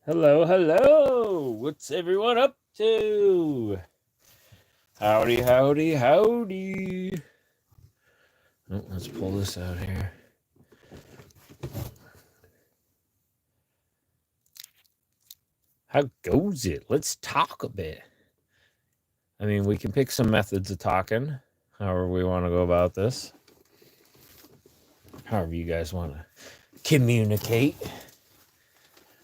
Hello, hello. What's everyone up to? Howdy, howdy, howdy. Oh, let's pull this out here. How goes it? Let's talk a bit. I mean, we can pick some methods of talking, however we want to go about this. However you guys want to communicate.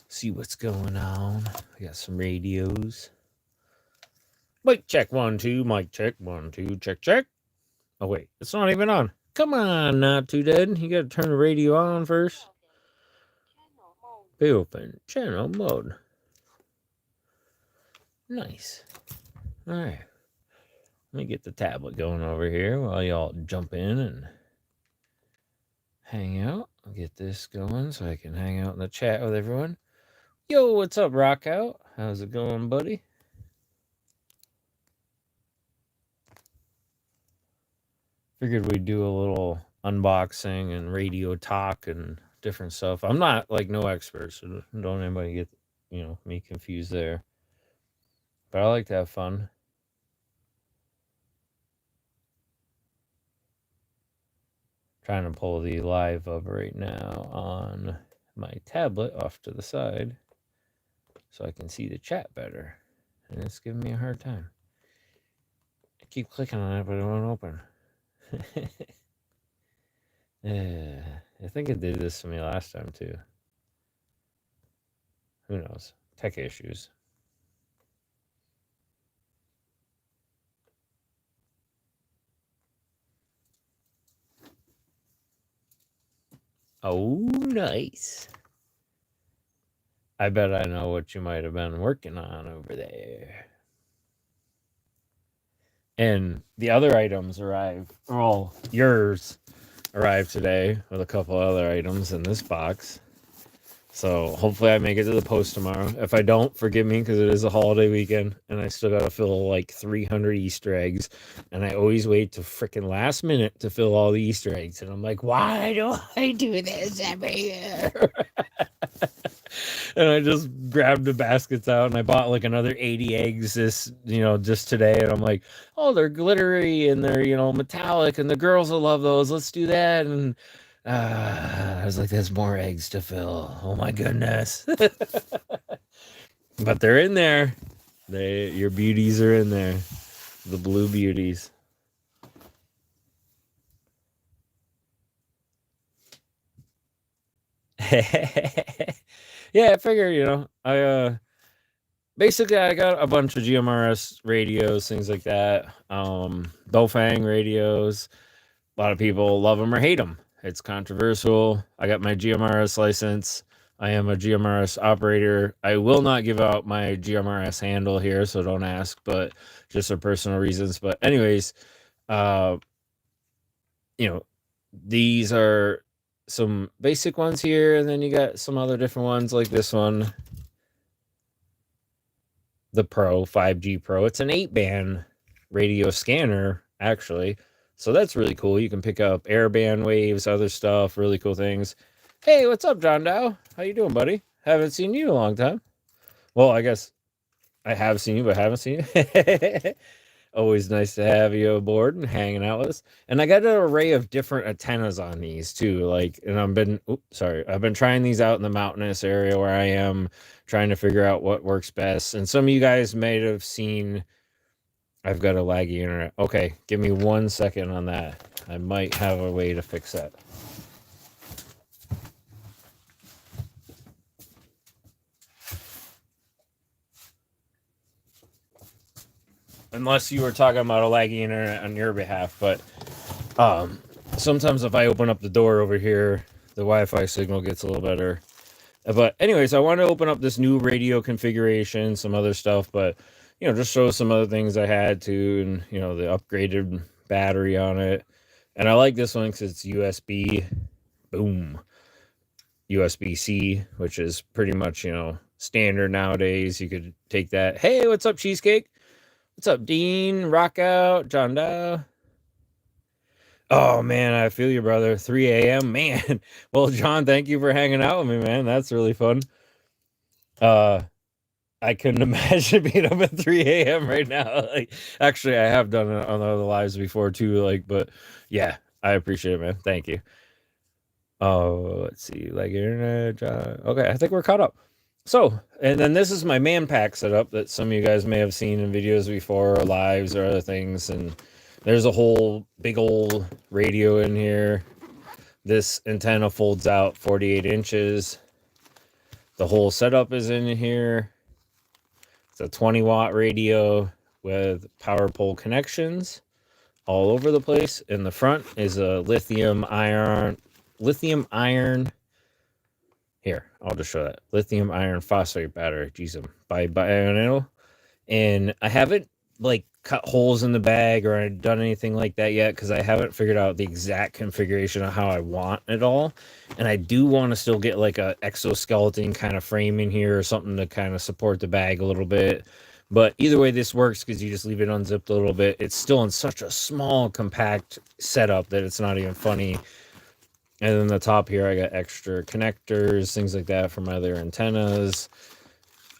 See what's going on. We got some radios. Mic check 1 2, mic check 1 2, check check. Oh wait, it's not even on. Come on, not too dead. You gotta turn the radio on first. Be open channel mode. Nice. All right. Let me get the tablet going over here while y'all jump in and hang out. I'll get this going so I can hang out in the chat with everyone. Yo, what's up, Rockout? How's it going, buddy? Figured we'd do a little unboxing and radio talk and different stuff. I'm not like no expert, so don't anybody get me confused there. But I like to have fun. Trying to pull the live up right now on my tablet off to the side so I can see the chat better. And it's giving me a hard time. I keep clicking on it, but it won't open. I think it did this to me last time too. Who knows? Tech issues. Oh, nice. I bet I know what you might have been working on over there. And the other items arrived. Well, yours arrived today with a couple other items in this box. So hopefully I make it to the post tomorrow. If I don't, forgive me because it is a holiday weekend and I still got to fill like 300 Easter eggs. And I always wait to freaking last minute to fill all the Easter eggs. And I'm like, why do I do this every year? And I just grabbed the baskets out and I bought like another 80 eggs just today. And I'm like, oh, they're glittery and they're, metallic and the girls will love those. Let's do that. And I was like, there's more eggs to fill. Oh my goodness. But they're in there. Your beauties are in there. The blue beauties. Yeah, I figure, basically I got a bunch of GMRS radios, things like that. Dofang radios. A lot of people love them or hate them. It's controversial. I got my GMRS license. I am a GMRS operator. I will not give out my GMRS handle here, so don't ask, but just for personal reasons. But anyways, these are some basic ones here, and then you got some other different ones like this one. The Pro, 5G Pro. It's an 8-band radio scanner, actually. So that's really cool. You can pick up airband waves, other stuff, really cool things. Hey, what's up, John Dow? How you doing, buddy? Haven't seen you in a long time. Well, I guess I have seen you, but haven't seen you. Always nice to have you aboard and hanging out with us. And I got an array of different antennas on these too. I've been trying these out in the mountainous area where I am, trying to figure out what works best. And some of you guys may have seen I've got a laggy internet. Okay, give me 1 second on that. I might have a way to fix that. Unless you were talking about a laggy internet on your behalf, but sometimes if I open up the door over here, the Wi-Fi signal gets a little better. But anyways, I want to open up this new radio configuration, some other stuff, but just show some other things I had to, and the upgraded battery on it. And I like this one because it's USB, boom, USB-C, which is pretty much standard nowadays. You could take that. Hey, what's up, Cheesecake? What's up, Dean? Rock out, John Dow. Oh man, I feel you, brother. 3 a.m. Man. Well, John, thank you for hanging out with me, man. That's really fun. I couldn't imagine being up at 3 a.m. right now. Like, actually, I have done it on other lives before too. Like, but yeah, I appreciate it, man. Thank you. Oh, let's see, like internet. Okay, I think we're caught up. So, and then this is my man pack setup that some of you guys may have seen in videos before, or lives, or other things. And there's a whole big old radio in here. This antenna folds out 48 inches. The whole setup is in here. It's a 20-watt radio with power pole connections all over the place. In the front is a lithium iron. Here, I'll just show that. Lithium iron phosphate battery. Jeez, by Bionano. And I haven't like cut holes in the bag or done anything like that yet because I haven't figured out the exact configuration of how I want it all. And I do want to still get like a exoskeleton kind of frame in here or something to kind of support the bag a little bit. But either way, this works because you just leave it unzipped a little bit. It's still in such a small, compact setup that it's not even funny. And then the top here, I got extra connectors, things like that for my other antennas.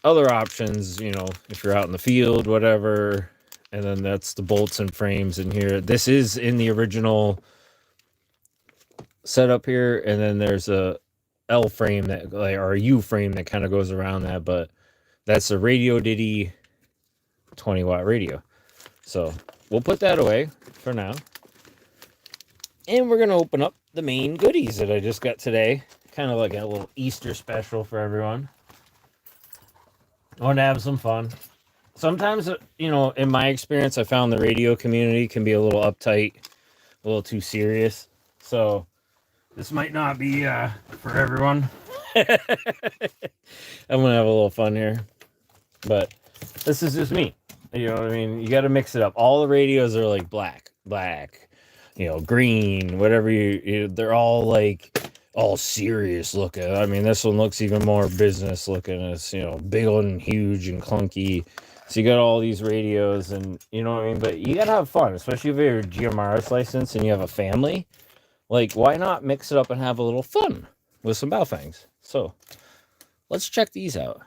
Other options, you know, if you're out in the field, whatever. And then that's the bolts and frames in here. This is in the original setup here. And then there's a L frame that, like, or a U frame that kind of goes around that. But that's a Radio Diddy 20-watt radio. So we'll put that away for now. And we're going to open up the main goodies that I just got today. Kind of like a little Easter special for everyone. I want to have some fun. Sometimes, you know, in my experience, I found the radio community can be a little uptight, a little too serious. So this might not be for everyone. I'm going to have a little fun here. But this is just me. You know what I mean? You got to mix it up. All the radios are like black, you know, green, whatever they're all like all serious looking. I mean, this one looks even more business looking. It's, you know, big and huge and clunky. So you got all these radios and, you know what I mean? But you got to have fun, especially if you have a GMRS license and you have a family. Like, why not mix it up and have a little fun with some Baofangs? So let's check these out.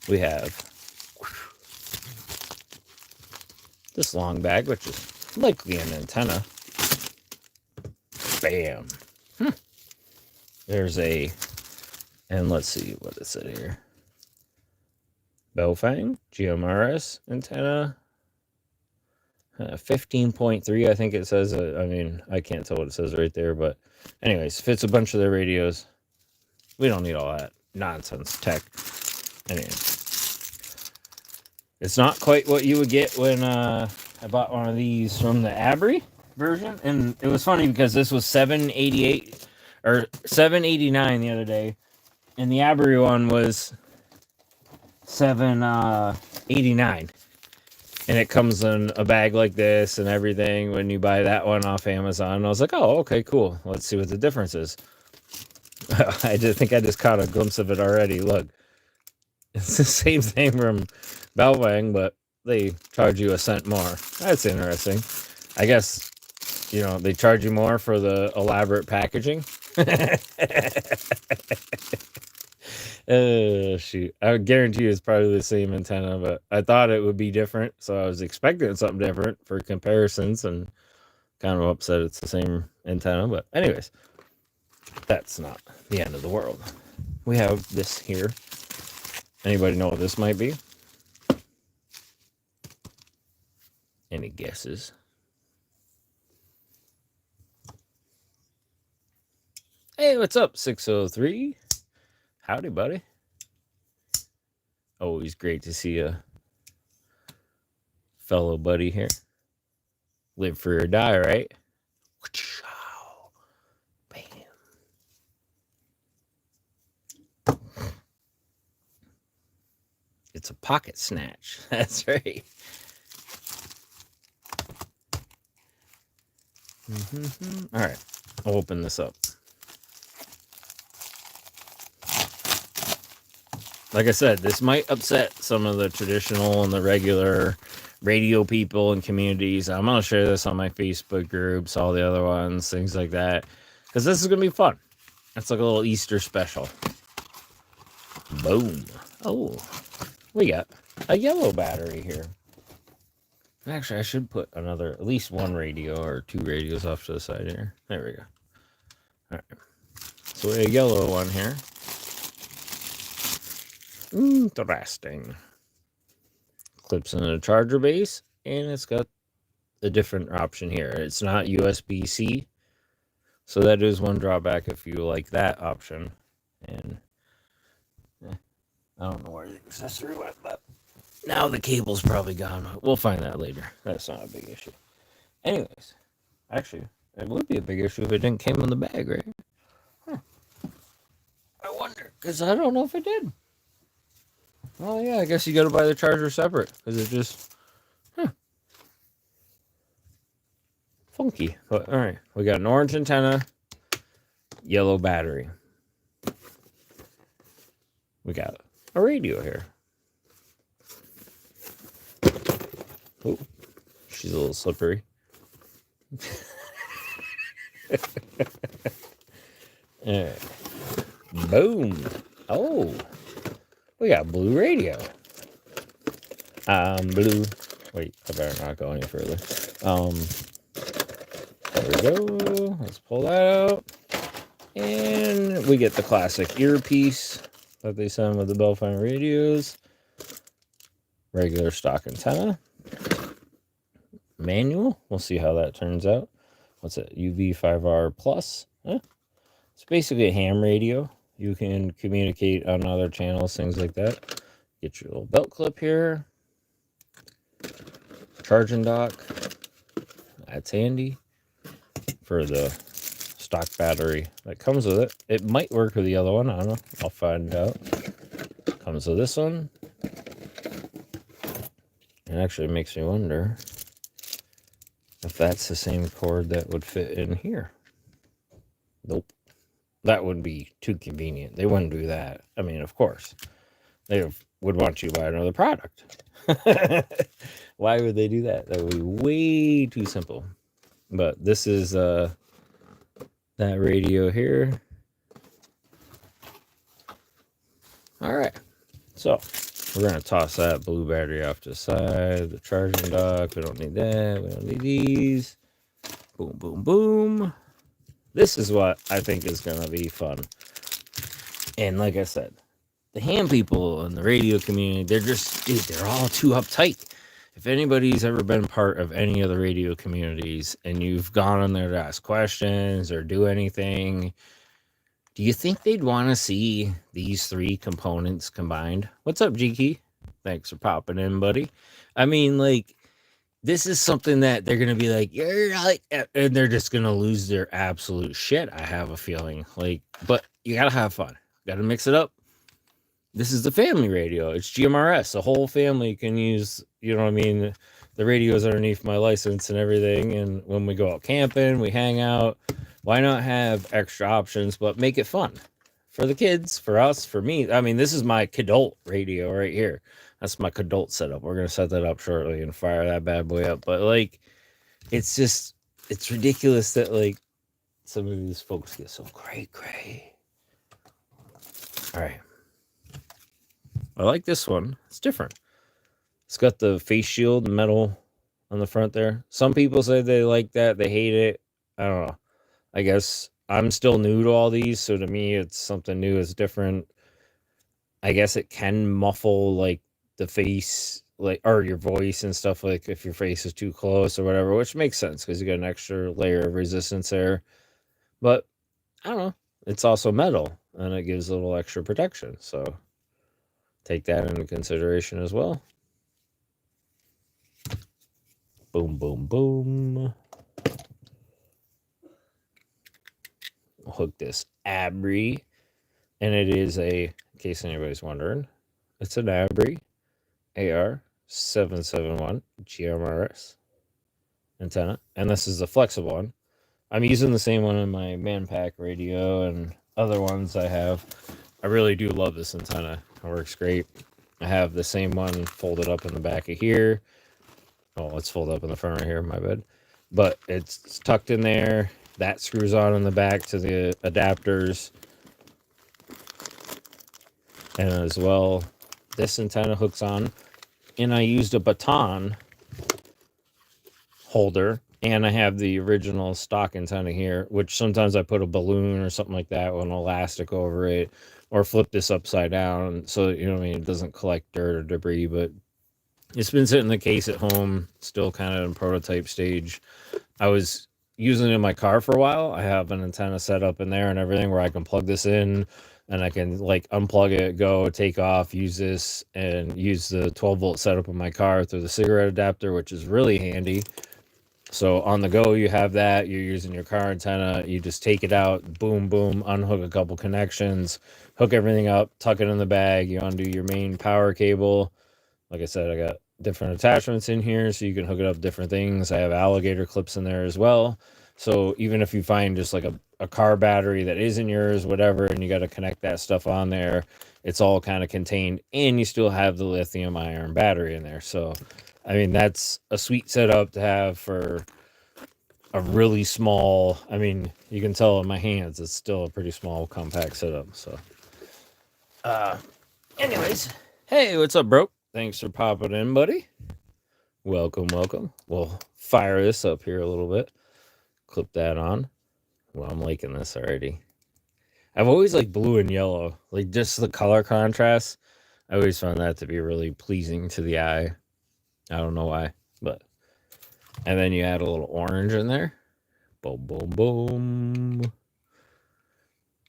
We have this long bag, which is likely an antenna. Bam. There's and let's see what it said here. Baofeng, GMRS antenna. 15.3, I think it says. I mean, I can't tell what it says right there, but anyways, fits a bunch of their radios. We don't need all that nonsense tech. Anyways. It's not quite what you would get when I bought one of these from the Abri version. And it was funny because this was $788 or $789 the other day. And the Abri one was $789. And it comes in a bag like this and everything when you buy that one off Amazon. And I was like, oh, okay, cool. Let's see what the difference is. I think I just caught a glimpse of it already. Look. It's the same thing from Baofeng, but they charge you a cent more. That's interesting. I guess, you know, they charge you more for the elaborate packaging. Oh, shoot. I would guarantee it's probably the same antenna, but I thought it would be different, so I was expecting something different for comparisons, and kind of upset it's the same antenna. But anyways, that's not the end of the world. We have this here. Anybody know what this might be? Any guesses? Hey, what's up, 603? Howdy, buddy. Always great to see a fellow buddy here. Live free or die, right? Bam. It's a pocket snatch. That's right. All right. I'll open this up. Like I said, this might upset some of the traditional and the regular radio people and communities. I'm going to share this on my Facebook groups, all the other ones, things like that. Because this is going to be fun. That's like a little Easter special. Boom. Oh, we got a yellow battery here. Actually, I should put at least one radio or two radios off to the side here. There we go. All right. So a yellow one here. Interesting. Clips in a charger base, and it's got a different option here. It's not USB-C, so that is one drawback if you like that option. And I don't know where the accessory went, but now the cable's probably gone. We'll find that later. That's not a big issue. Anyways, actually, it would be a big issue if it didn't come in the bag, right? Huh. I wonder, because I don't know if it did. Oh, yeah, I guess you got to buy the charger separate, because it just, funky. But, all right, we got an orange antenna, yellow battery. We got a radio here. Oh, she's a little slippery. All right. Boom. Oh, we got blue radio. Blue. Wait, I better not go any further. There we go. Let's pull that out. And we get the classic earpiece that they send with the Bellfine radios. Regular stock antenna. Manual. We'll see how that turns out. What's it? UV5R plus. It's basically a ham radio. You can communicate on other channels, things like that. Get your little belt clip here. Charging dock. That's handy for the stock battery that comes with it. It might work with the other one. I don't know. I'll find out. Comes with this one. It actually makes me wonder if that's the same cord that would fit in here. Nope. That would be too convenient. They wouldn't do that. I mean, of course. They would want you to buy another product. Why would they do that? That would be way too simple. But this is that radio here. All right. So we're going to toss that blue battery off to the side. The charging dock. We don't need that. We don't need these. Boom, boom, boom. This is what I think is going to be fun. And like I said, the ham people in the radio community, they're just, dude, they're all too uptight. If anybody's ever been part of any of the radio communities and you've gone on there to ask questions or do anything, do you think they'd want to see these three components combined? What's up, G-Key? Thanks for popping in, buddy. I mean, like, this is something that they're going to be like, you're like, and they're just going to lose their absolute shit, I have a feeling. Like, but you got to have fun. Got to mix it up. This is the family radio. It's GMRS. The whole family can use, you know what I mean? The radio's underneath my license and everything. And when we go out camping, we hang out. Why not have extra options, but make it fun for the kids, for us, for me? I mean, this is my kidult radio right here. That's my kidult setup. We're going to set that up shortly and fire that bad boy up. But, like, it's just, it's ridiculous that, like, some of these folks get so cray. All right. I like this one. It's different. It's got the face shield metal on the front there. Some people say they like that. They hate it. I don't know. I guess I'm still new to all these, so to me, it's something new. It's different. I guess it can muffle, like, the face, like, or your voice and stuff, like if your face is too close or whatever, which makes sense because you got an extra layer of resistance there. But I don't know. It's also metal, and it gives a little extra protection. So take that into consideration as well. Boom, boom, boom. We'll hook this Abri, and it is a, in case anybody's wondering, it's an Abri AR771 GMRS antenna, and this is the flexible one. I'm using the same one in my Manpack radio and other ones I have. I really do love this antenna. It works great. I have the same one folded up in the back of here. Oh, it's folded up in the front right here, my bad. But it's tucked in there. That screws on in the back to the adapters. And as well, this antenna hooks on. And I used a baton holder. And I have the original stock antenna here, which sometimes I put a balloon or something like that with an elastic over it, or flip this upside down so, you know what I mean, it doesn't collect dirt or debris. But it's been sitting in the case at home, still kind of in prototype stage. I was using it in my car for a while. I have an antenna set up in there and everything where I can plug this in and I can like unplug it, go, take off, use this, and use the 12-volt setup in my car through the cigarette adapter, which is really handy. So on the go, you have that. You're using your car antenna. You just take it out, boom, boom, unhook a couple connections, hook everything up, tuck it in the bag. You undo your main power cable. Like I said, I got different attachments in here so you can hook it up different things. I have alligator clips in there as well. So even if you find just like a car battery that isn't yours, whatever, and you got to connect that stuff on there, it's all kind of contained, and you still have the lithium ion battery in there. So I mean, that's a sweet setup to have for a really small, I mean, you can tell in my hands, it's still a pretty small compact setup. So, anyways, hey, what's up, bro? Thanks for popping in, buddy. Welcome, welcome. We'll fire this up here a little bit. Clip that on. Well, I'm liking this already. I've always liked blue and yellow, like just the color contrast. I always found that to be really pleasing to the eye. I don't know why, but. And then you add a little orange in there. Boom, boom, boom.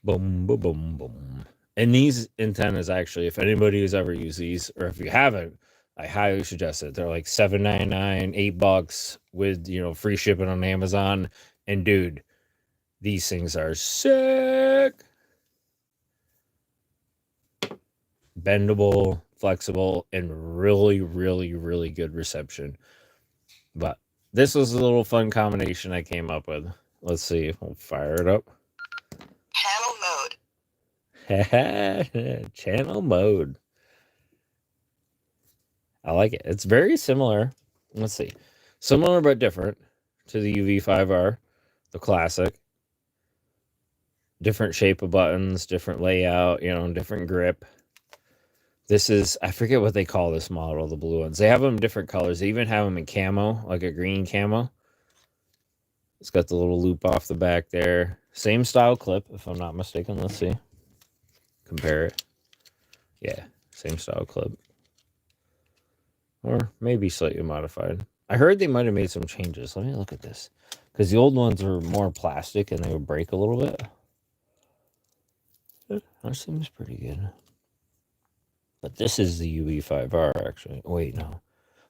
Boom, boom, boom, boom. And these antennas, actually, if anybody has ever used these, or if you haven't, I highly suggest it. They're like $7.99, $8 with, you know, free shipping on Amazon. And dude, these things are sick. Bendable, flexible, and really, really, really good reception. But this was a little fun combination I came up with. Let's see if we'll fire it up. Channel mode. Channel mode. I like it. It's very similar. Let's see. Similar but different to the UV5R, the classic. Different shape of buttons, different layout, you know, different grip. This is, I forget what they call this model, the blue ones. They have them in different colors. They even have them in camo, like a green camo. It's got the little loop off the back there. Same style clip, if I'm not mistaken. Let's see. Compare it. Yeah, same style clip. Or maybe slightly modified. I heard they might have made some changes. Let me look at this. Because the old ones were more plastic and they would break a little bit. That seems pretty good. But this is the UV5R, actually. Wait, no.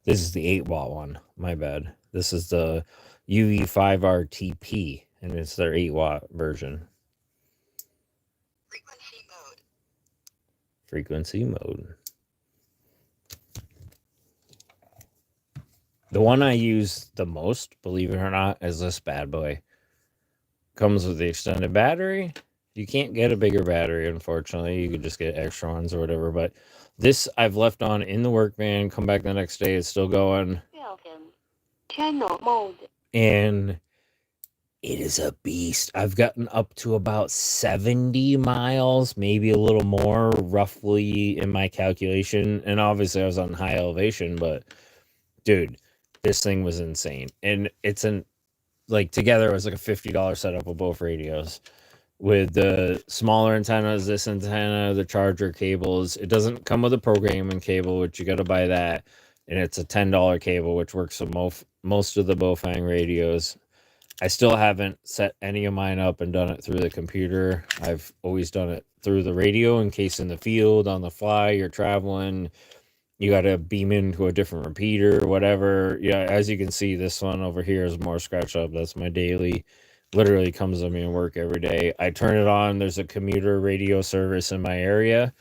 This is the 8-watt one. My bad. This is the UV5R TP, and it's their 8-watt version. Frequency mode. The one I use the most, believe it or not, is this bad boy. Comes with the extended battery. You can't get a bigger battery, unfortunately. You could just get extra ones or whatever. But this I've left on in the work van. Come back the next day, it's still going. Channel mode. And it is a beast. I've gotten up to about 70 miles, maybe a little more, roughly in my calculation. And obviously I was on high elevation, but dude, this thing was insane. And it's like together it was like a $50 setup of both radios. With the smaller antennas, this antenna, the charger cables. It doesn't come with a programming cable, which you got to buy that. And it's a $10 cable, which works for most of the Bofang radios. I still haven't set any of mine up and done it through the computer. I've always done it through the radio in case in the field, on the fly, you're traveling. You got to beam into a different repeater, whatever. Yeah, as you can see, this one over here is more scratched up. That's my daily. Literally comes to me and work every day. I turn it on. There's a commuter radio service in my area.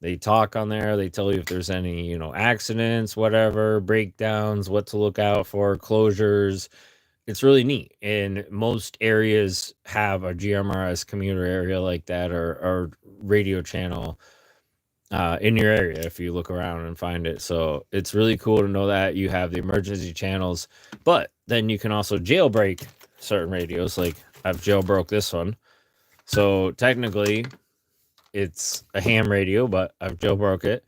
They talk on there. They tell you if there's any, you know, accidents, whatever, breakdowns, what to look out for, closures. It's really neat. And most areas have a GMRS commuter area like that, or radio channel in your area if you look around and find it. So it's really cool to know that you have the emergency channels, but then you can also jailbreak certain radios. Like I've jailbroke this one. So technically it's a ham radio, but I've jailbroke it.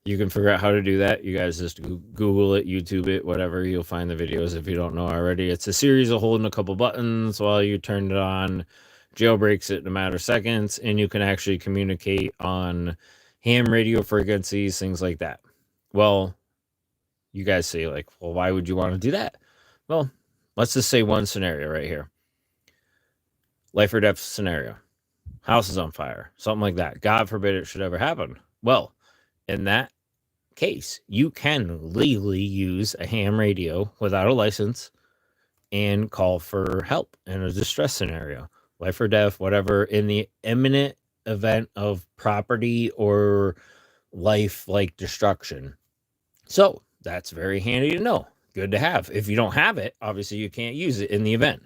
You can figure out how to do that. You guys just Google it, YouTube it, whatever. You'll find the videos if you don't know already. It's a series of holding a couple buttons while you turn it on. Jailbreaks it in a matter of seconds, and you can actually communicate on ham radio frequencies, things like that. Well, you guys say, like, well, why would you want to do that? Well, let's just say one scenario right here. Life or death scenario. House is on fire, something like that. God forbid it should ever happen. Well, in that case, you can legally use a ham radio without a license and call for help in a distress scenario, life or death, whatever, in the imminent event of property or life like destruction. So that's very handy to know. Good to have. If you don't have it, obviously you can't use it in the event.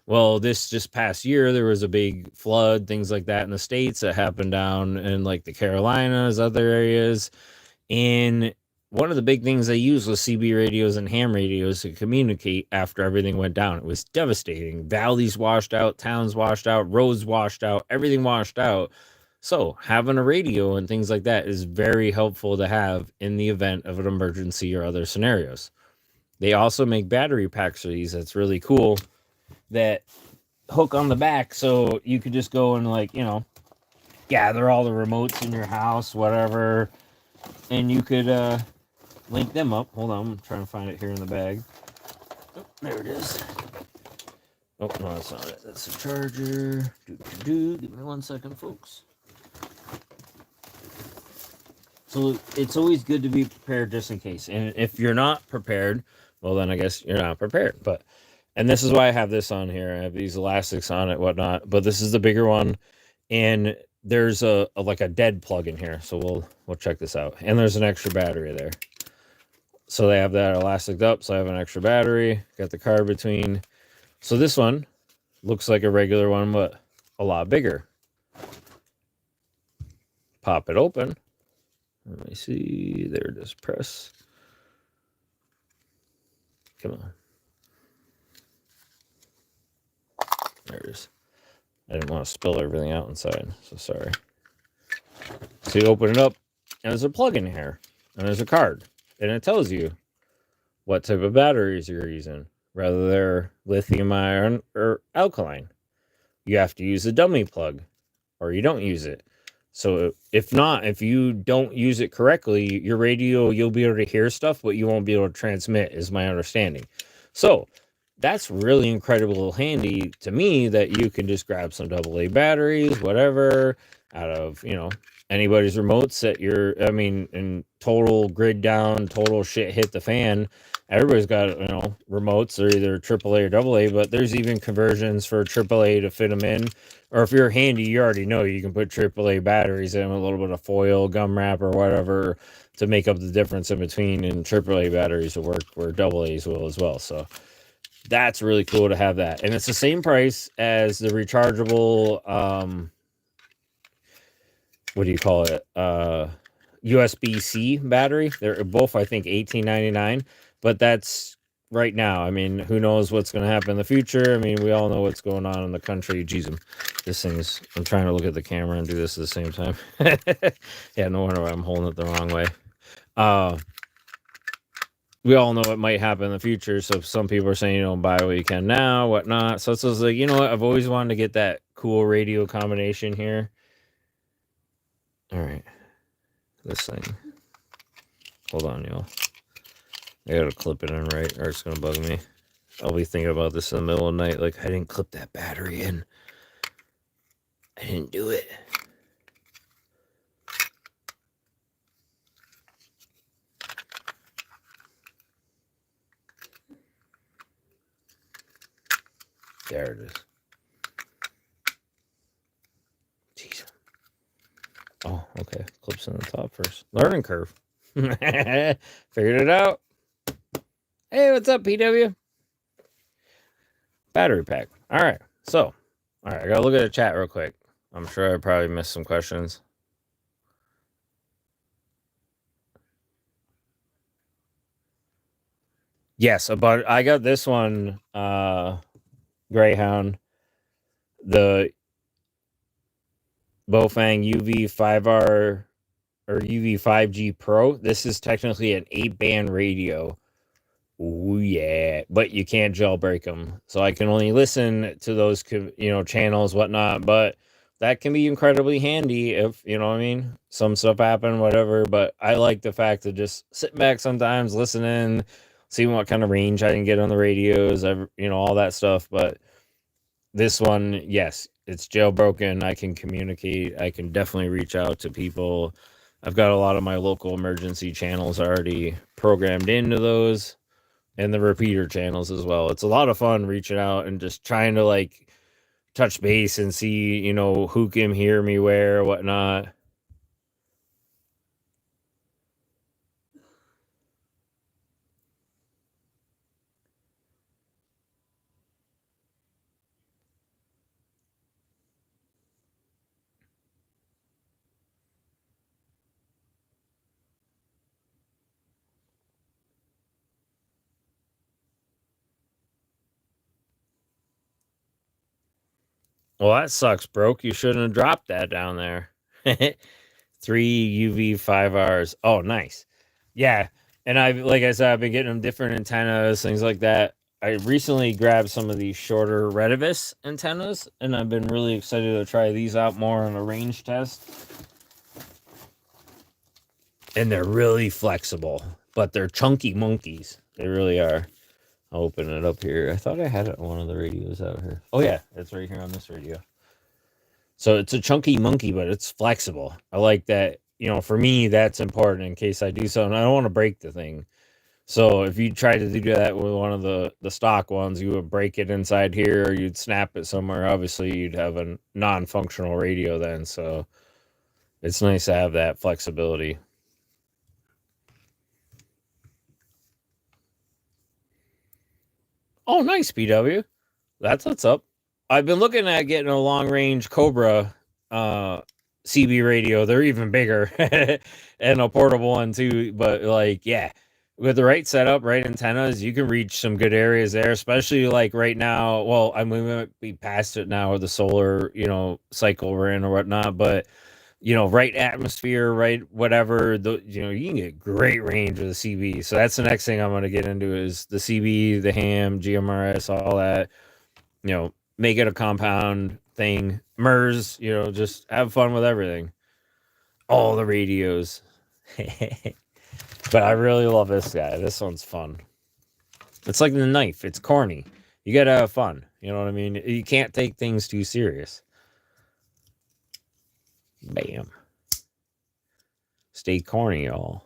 Well, this just past year, there was a big flood, things like that in the States that happened down in like the Carolinas, other areas. And one of the big things they used was CB radios and ham radios to communicate after everything went down. It was devastating. Valleys washed out, towns washed out, roads washed out, everything washed out. So having a radio and things like that is very helpful to have in the event of an emergency or other scenarios. They also make battery packs for these. That's really cool. That hook on the back, so you could just go and, like, you know, gather all the remotes in your house, whatever, and you could link them up. Hold on, I'm trying to find it here in the bag. Oh, there it is. Oh, no, that's not it. That's the charger. Give me 1 second, folks. So it's always good to be prepared just in case. And if you're not prepared, well, then I guess you're not prepared. But, and this is why I have this on here. I have these elastics on it, whatnot. But this is the bigger one, and there's a like a dead plug in here. So we'll check this out. And there's an extra battery there. So they have that elastic up. So I have an extra battery. Got the card between. So this one looks like a regular one, but a lot bigger. Pop it open. Let me see. There it is. Press. Come on. There it is. I didn't want to spill everything out inside, so sorry. So you open it up, and there's a plug in here, and there's a card, and it tells you what type of batteries you're using, whether they're lithium ion or alkaline. You have to use a dummy plug, or you don't use it. So if you don't use it correctly, your radio, you'll be able to hear stuff, but you won't be able to transmit, is my understanding. So that's really incredible handy to me, that you can just grab some AA batteries, whatever, out of, you know, anybody's remotes that in total grid down, total shit hit the fan. Everybody's got, you know, remotes. They're either AAA or AA, but there's even conversions for AAA to fit them in. Or if you're handy, you already know you can put AAA batteries in, a little bit of foil, gum wrap, or whatever to make up the difference in between. And AAA batteries will work where AA's will as well. So that's really cool to have that. And it's the same price as the rechargeable, what do you call it? USB-C battery. They're both, I think, $18.99. But that's right now. I mean, who knows what's going to happen in the future? I mean, we all know what's going on in the country. Jeez, this thing's... I'm trying to look at the camera and do this at the same time. Yeah, no wonder why I'm holding it the wrong way. We all know what might happen in the future. So some people are saying, you know, buy what you can now, whatnot. So it's like, you know what? I've always wanted to get that cool radio combination here. All right. This thing. Hold on, y'all. I gotta clip it in right, or it's gonna bug me. I'll be thinking about this in the middle of the night, like, I didn't clip that battery in. I didn't do it. There it is. Jeez. Oh, okay. Clips in the top first. Learning curve. Figured it out. Hey, what's up, PW? Battery pack. All right. So, all right. I gotta look at the chat real quick. I'm sure I probably missed some questions. Yes, but I got this one, Greyhound. The Bofang UV5R or UV5G Pro. This is technically an 8-band radio. Ooh, yeah. But you can't jailbreak them. So I can only listen to those, channels, whatnot. But that can be incredibly handy if, you know what I mean? Some stuff happen, whatever. But I like the fact of just sitting back sometimes, listening, seeing what kind of range I can get on the radios, all that stuff. But this one, yes, it's jailbroken. I can communicate. I can definitely reach out to people. I've got a lot of my local emergency channels already programmed into those and the repeater channels as well. It's a lot of fun reaching out and just trying to touch base and see, who can hear me where, whatnot. Well, that sucks, broke. You shouldn't have dropped that down there. 3 UV 5Rs. Oh, nice. Yeah. And like I said, I've been getting them different antennas, things like that. I recently grabbed some of these shorter Redivis antennas, and I've been really excited to try these out more on a range test. And they're really flexible, but they're chunky monkeys. They really are. I'll open it up here. I thought I had it on one of the radios out here. Oh, yeah. It's right here on this radio. So it's a chunky monkey, but it's flexible. I like that. For me, that's important in case I do something. I don't want to break the thing. So if you try to do that with one of the stock ones, you would break it inside here or you'd snap it somewhere. Obviously, you'd have a non-functional radio then. So it's nice to have that flexibility. Oh, nice, PW. That's what's up. I've been looking at getting a long-range Cobra CB radio. They're even bigger and a portable one too. But yeah, with the right setup, right antennas, you can reach some good areas there, especially right now. Well, I mean, we might be past it now with the solar, cycle we're in or whatnot, but right atmosphere, right, whatever, you can get great range with the CB. So that's the next thing I'm going to get into is the CB, the ham, GMRS, all that, make it a compound thing. MERS, just have fun with everything. All the radios. But I really love this guy. This one's fun. It's like the knife. It's corny. You got to have fun. You know what I mean? You can't take things too serious. Bam. Stay corny, y'all.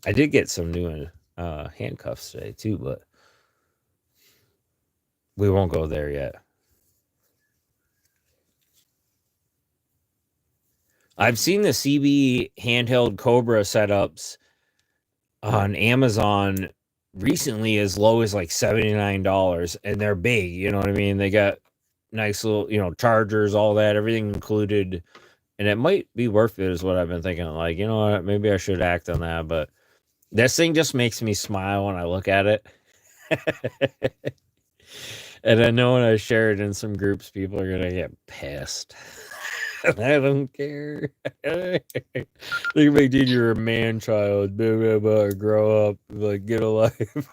I did get some new handcuffs today, too, but we won't go there yet. I've seen the CB handheld Cobra setups on Amazon recently as low as $79, and they're big. You know what I mean? They got nice little, chargers, all that, everything included. And it might be worth it, is what I've been thinking. You know what? Maybe I should act on that. But this thing just makes me smile when I look at it. And I know when I share it in some groups, people are going to get pissed. I don't care. They're like, dude, you're a man child. Blah, blah, blah, grow up. Get a life.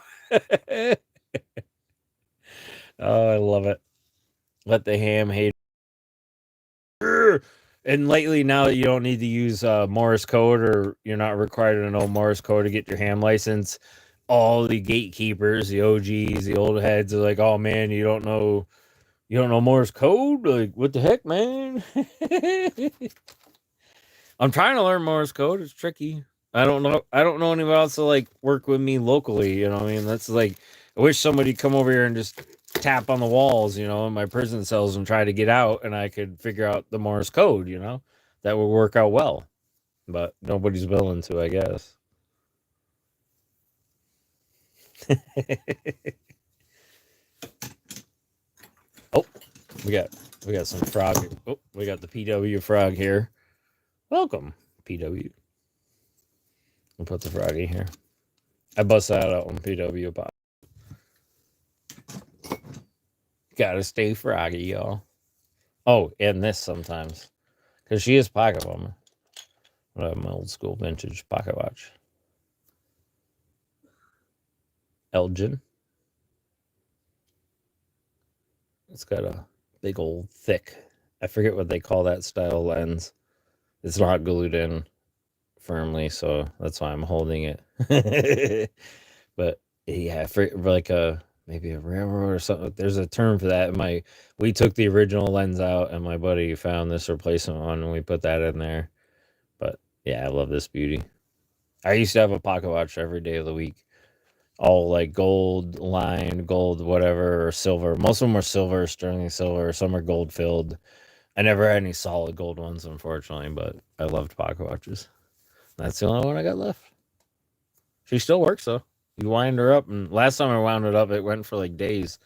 Oh, I love it. Let the ham hate. And lately, now that you don't need to use Morse code, or you're not required to know Morse code to get your ham license, all the gatekeepers, the OGs, the old heads are like, "Oh man, you don't know Morse code? What the heck, man?" I'm trying to learn Morse code. It's tricky. I don't know anybody else to work with me locally. You know what I mean? That's I wish somebody come over here and just tap on the walls, in my prison cells and try to get out, and I could figure out the Morse code, that would work out well. But nobody's willing to, I guess. Oh, we got some frog. Oh, we got the PW frog here. Welcome, PW. We'll put the froggy here. I bust that out when PW pop. Gotta stay froggy, y'all. Oh, and this sometimes. Because she is pocket woman. I have my old school vintage pocket watch. Elgin. It's got a big old thick, I forget what they call that style lens. It's not glued in firmly, so that's why I'm holding it. But yeah, for like maybe a railroad or something. There's a term for that. We took the original lens out, and my buddy found this replacement one, and we put that in there. But yeah, I love this beauty. I used to have a pocket watch every day of the week, all like gold lined, gold whatever, or silver. Most of them were silver, sterling silver. Some are gold filled. I never had any solid gold ones, unfortunately, but I loved pocket watches. That's the only one I got left. She still works though. You wind her up, and last time I wound it up, it went for like days.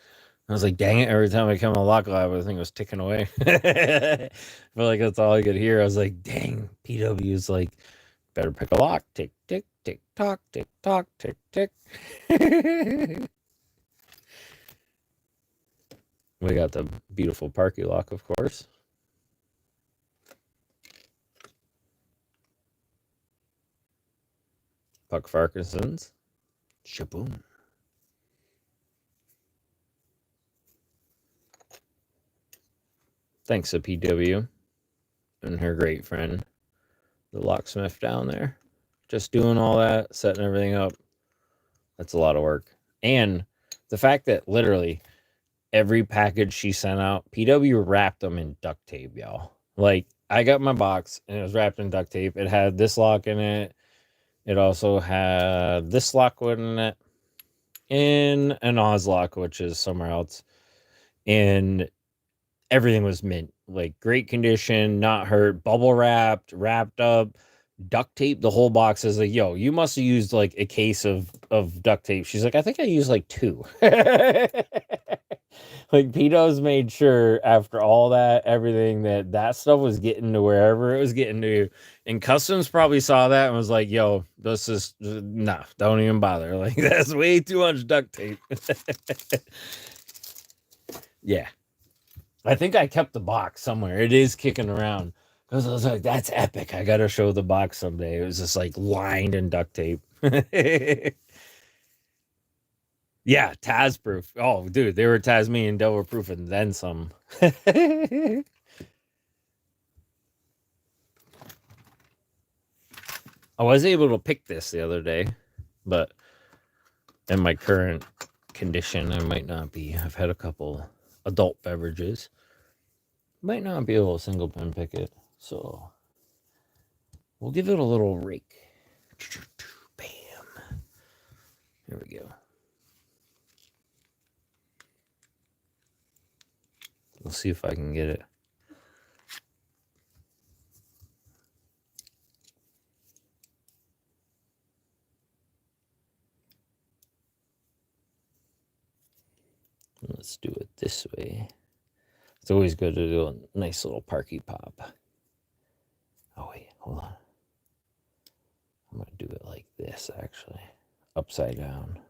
I was like, dang it, every time I come on lock lab, the thing was ticking away. I feel like that's all I could hear. I was like, dang, PW's like, better pick a lock. Tick, tick, tick, tock, tick, tock, tick, tick. We got the beautiful Parky lock, of course. Puck Farquharson's. Shaboom. Thanks to PW and her great friend, the locksmith down there. Just doing all that, setting everything up. That's a lot of work. And the fact that literally every package she sent out, PW wrapped them in duct tape, y'all. Like, I got my box and it was wrapped in duct tape. It had this lock in it. It also had this lock in it, in an Oz lock, which is somewhere else. And everything was mint, like great condition, not hurt, bubble wrapped up, duct tape the whole box. Is like, yo, you must have used like a case of duct tape. She's like, I think I used like 2. Like, Pito's made sure after all that, everything, that stuff was getting to wherever it was getting to. And Customs probably saw that and was like, yo, this is, nah, don't even bother. Like, that's way too much duct tape. Yeah. I think I kept the box somewhere. It is kicking around. Because I was like, that's epic. I got to show the box someday. It was just like lined in duct tape. Yeah, Taz proof. Oh, dude, they were Tasmanian devil proof and then some. I was able to pick this the other day, but in my current condition, I might not be. I've had a couple adult beverages. Might not be able to single pin pick it, so we'll give it a little rake. Bam. Here we go. We'll see if I can get it. Let's do it this way. It's always good to do a nice little Parky pop. Oh, wait, hold on. I'm going to do it like this, actually. Upside down.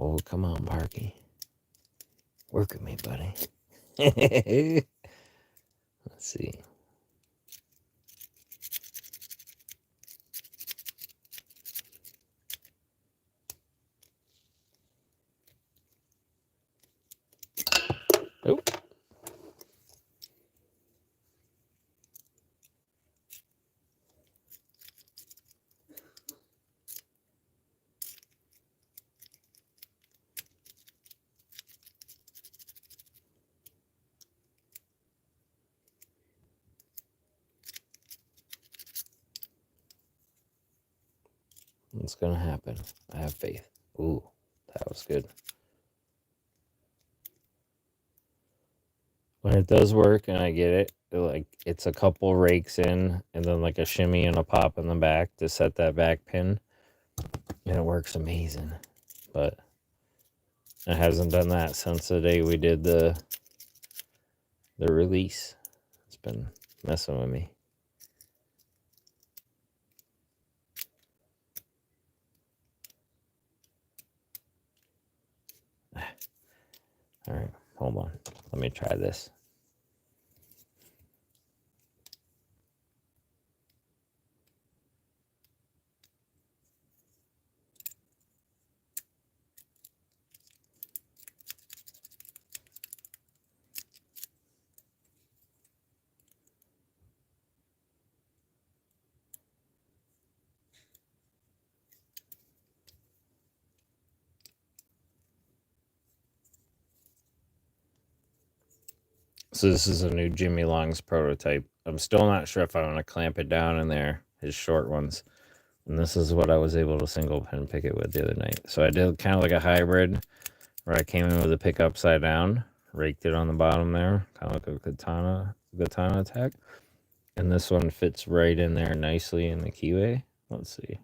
Oh, come on, Parky. Work with me, buddy. Let's see. Oh. It's gonna happen. I have faith. Ooh, that was good. When it does work and I get it, like it's a couple rakes in and then like a shimmy and a pop in the back to set that back pin. And it works amazing. But it hasn't done that since the day we did the release. It's been messing with me. All right, hold on. Let me try this. So this is a new Jimmy Long's prototype. I'm still not sure if I want to clamp it down in there, his short ones. And this is what I was able to single pin pick it with the other night. So I did kind of like a hybrid where I came in with a pick upside down, raked it on the bottom there, kind of like a katana attack. And this one fits right in there nicely in the keyway. Let's see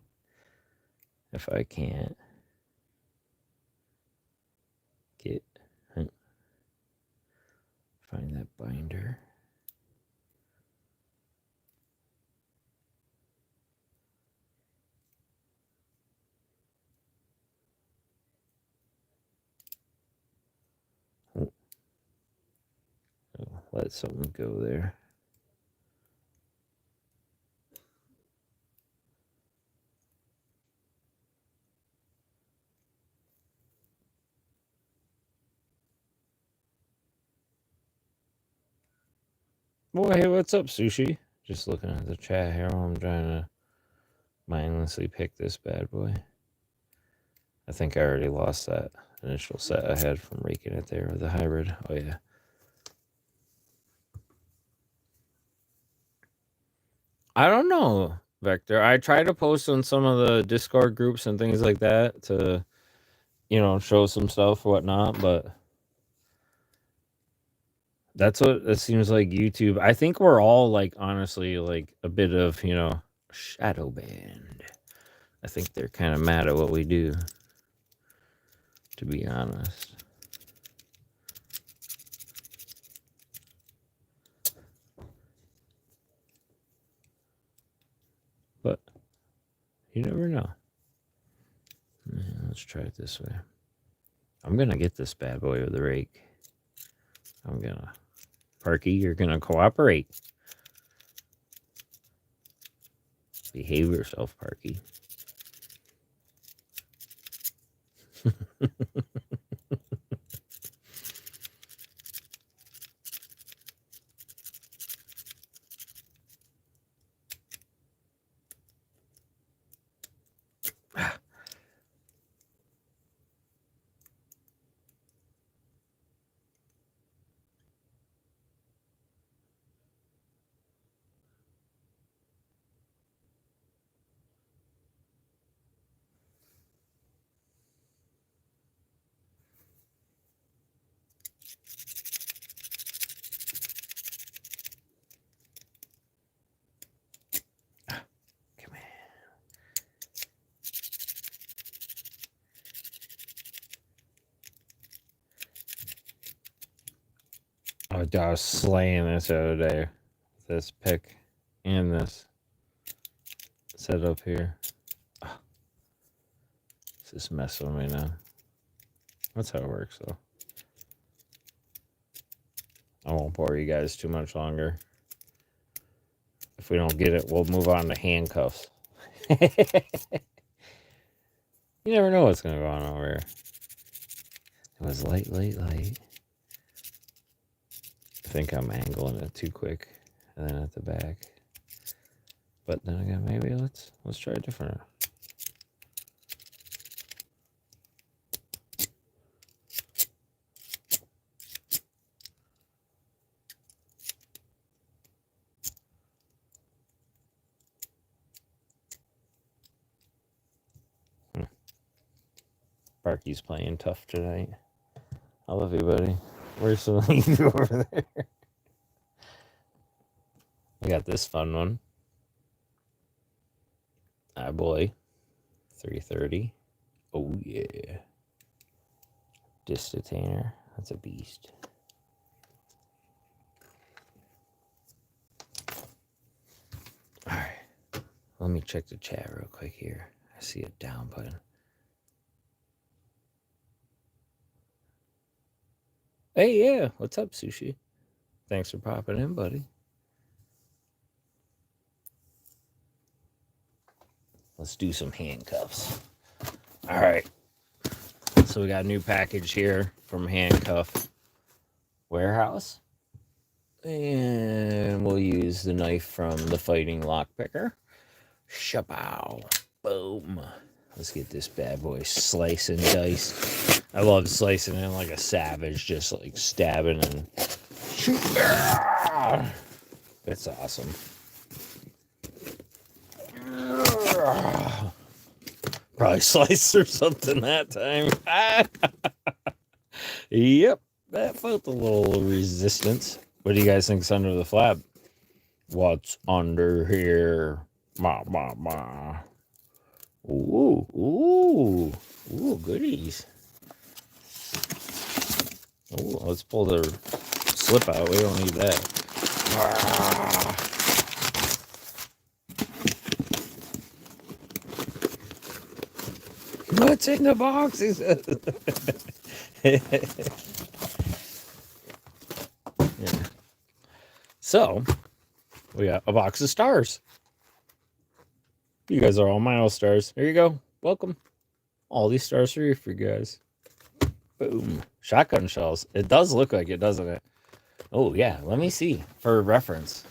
if I can't get find that binder. Oh, let something go there. Well, hey, what's up, Sushi? Just looking at the chat here while I'm trying to mindlessly pick this bad boy. I think I already lost that initial set I had from raking it there with the hybrid. Oh, yeah. I don't know, Vector. I try to post on some of the Discord groups and things like that to, show some stuff or whatnot, but that's what it seems like YouTube. I think we're all like, honestly, like a bit of, shadow banned. I think they're kind of mad at what we do, to be honest. But you never know. Let's try it this way. I'm going to get this bad boy with the rake. Parky, you're going to cooperate. Behave yourself, Parky. Oh, I was slaying this the other day. This pick and this setup here. Oh, it's just messing with me now. That's how it works, though. I won't bore you guys too much longer. If we don't get it, we'll move on to handcuffs. You never know what's going to go on over here. It was light. I think I'm angling it too quick. And then at the back. But then again, maybe let's try a different. Sparky's playing tough tonight. I love you, buddy. Where's some of you over there? I got this fun one. Ah, boy. 330. Oh, yeah. Disc detainer. That's a beast. All right. Let me check the chat real quick here. I see a down button. Hey, yeah. What's up, Sushi? Thanks for popping in, buddy. Let's do some handcuffs. All right. So we got a new package here from Handcuff Warehouse. And we'll use the knife from the Fighting Lockpicker. Shapow. Boom. Let's get this bad boy slice and dice. I love slicing in like a savage, just like stabbing and it's awesome. Probably sliced or something that time. Yep, that felt a little resistance. What do you guys think's under the flap? What's under here? Ma, ma, ma. Ooh, ooh, ooh, goodies. Ooh, let's pull the slip out. We don't need that. What's in the box? Yeah. So, we got a box of stars. You guys are all mile stars. There you go. Welcome. All these stars are here for you guys. Boom. Shotgun shells. It does look like it, doesn't it? Oh, yeah. Let me see for reference.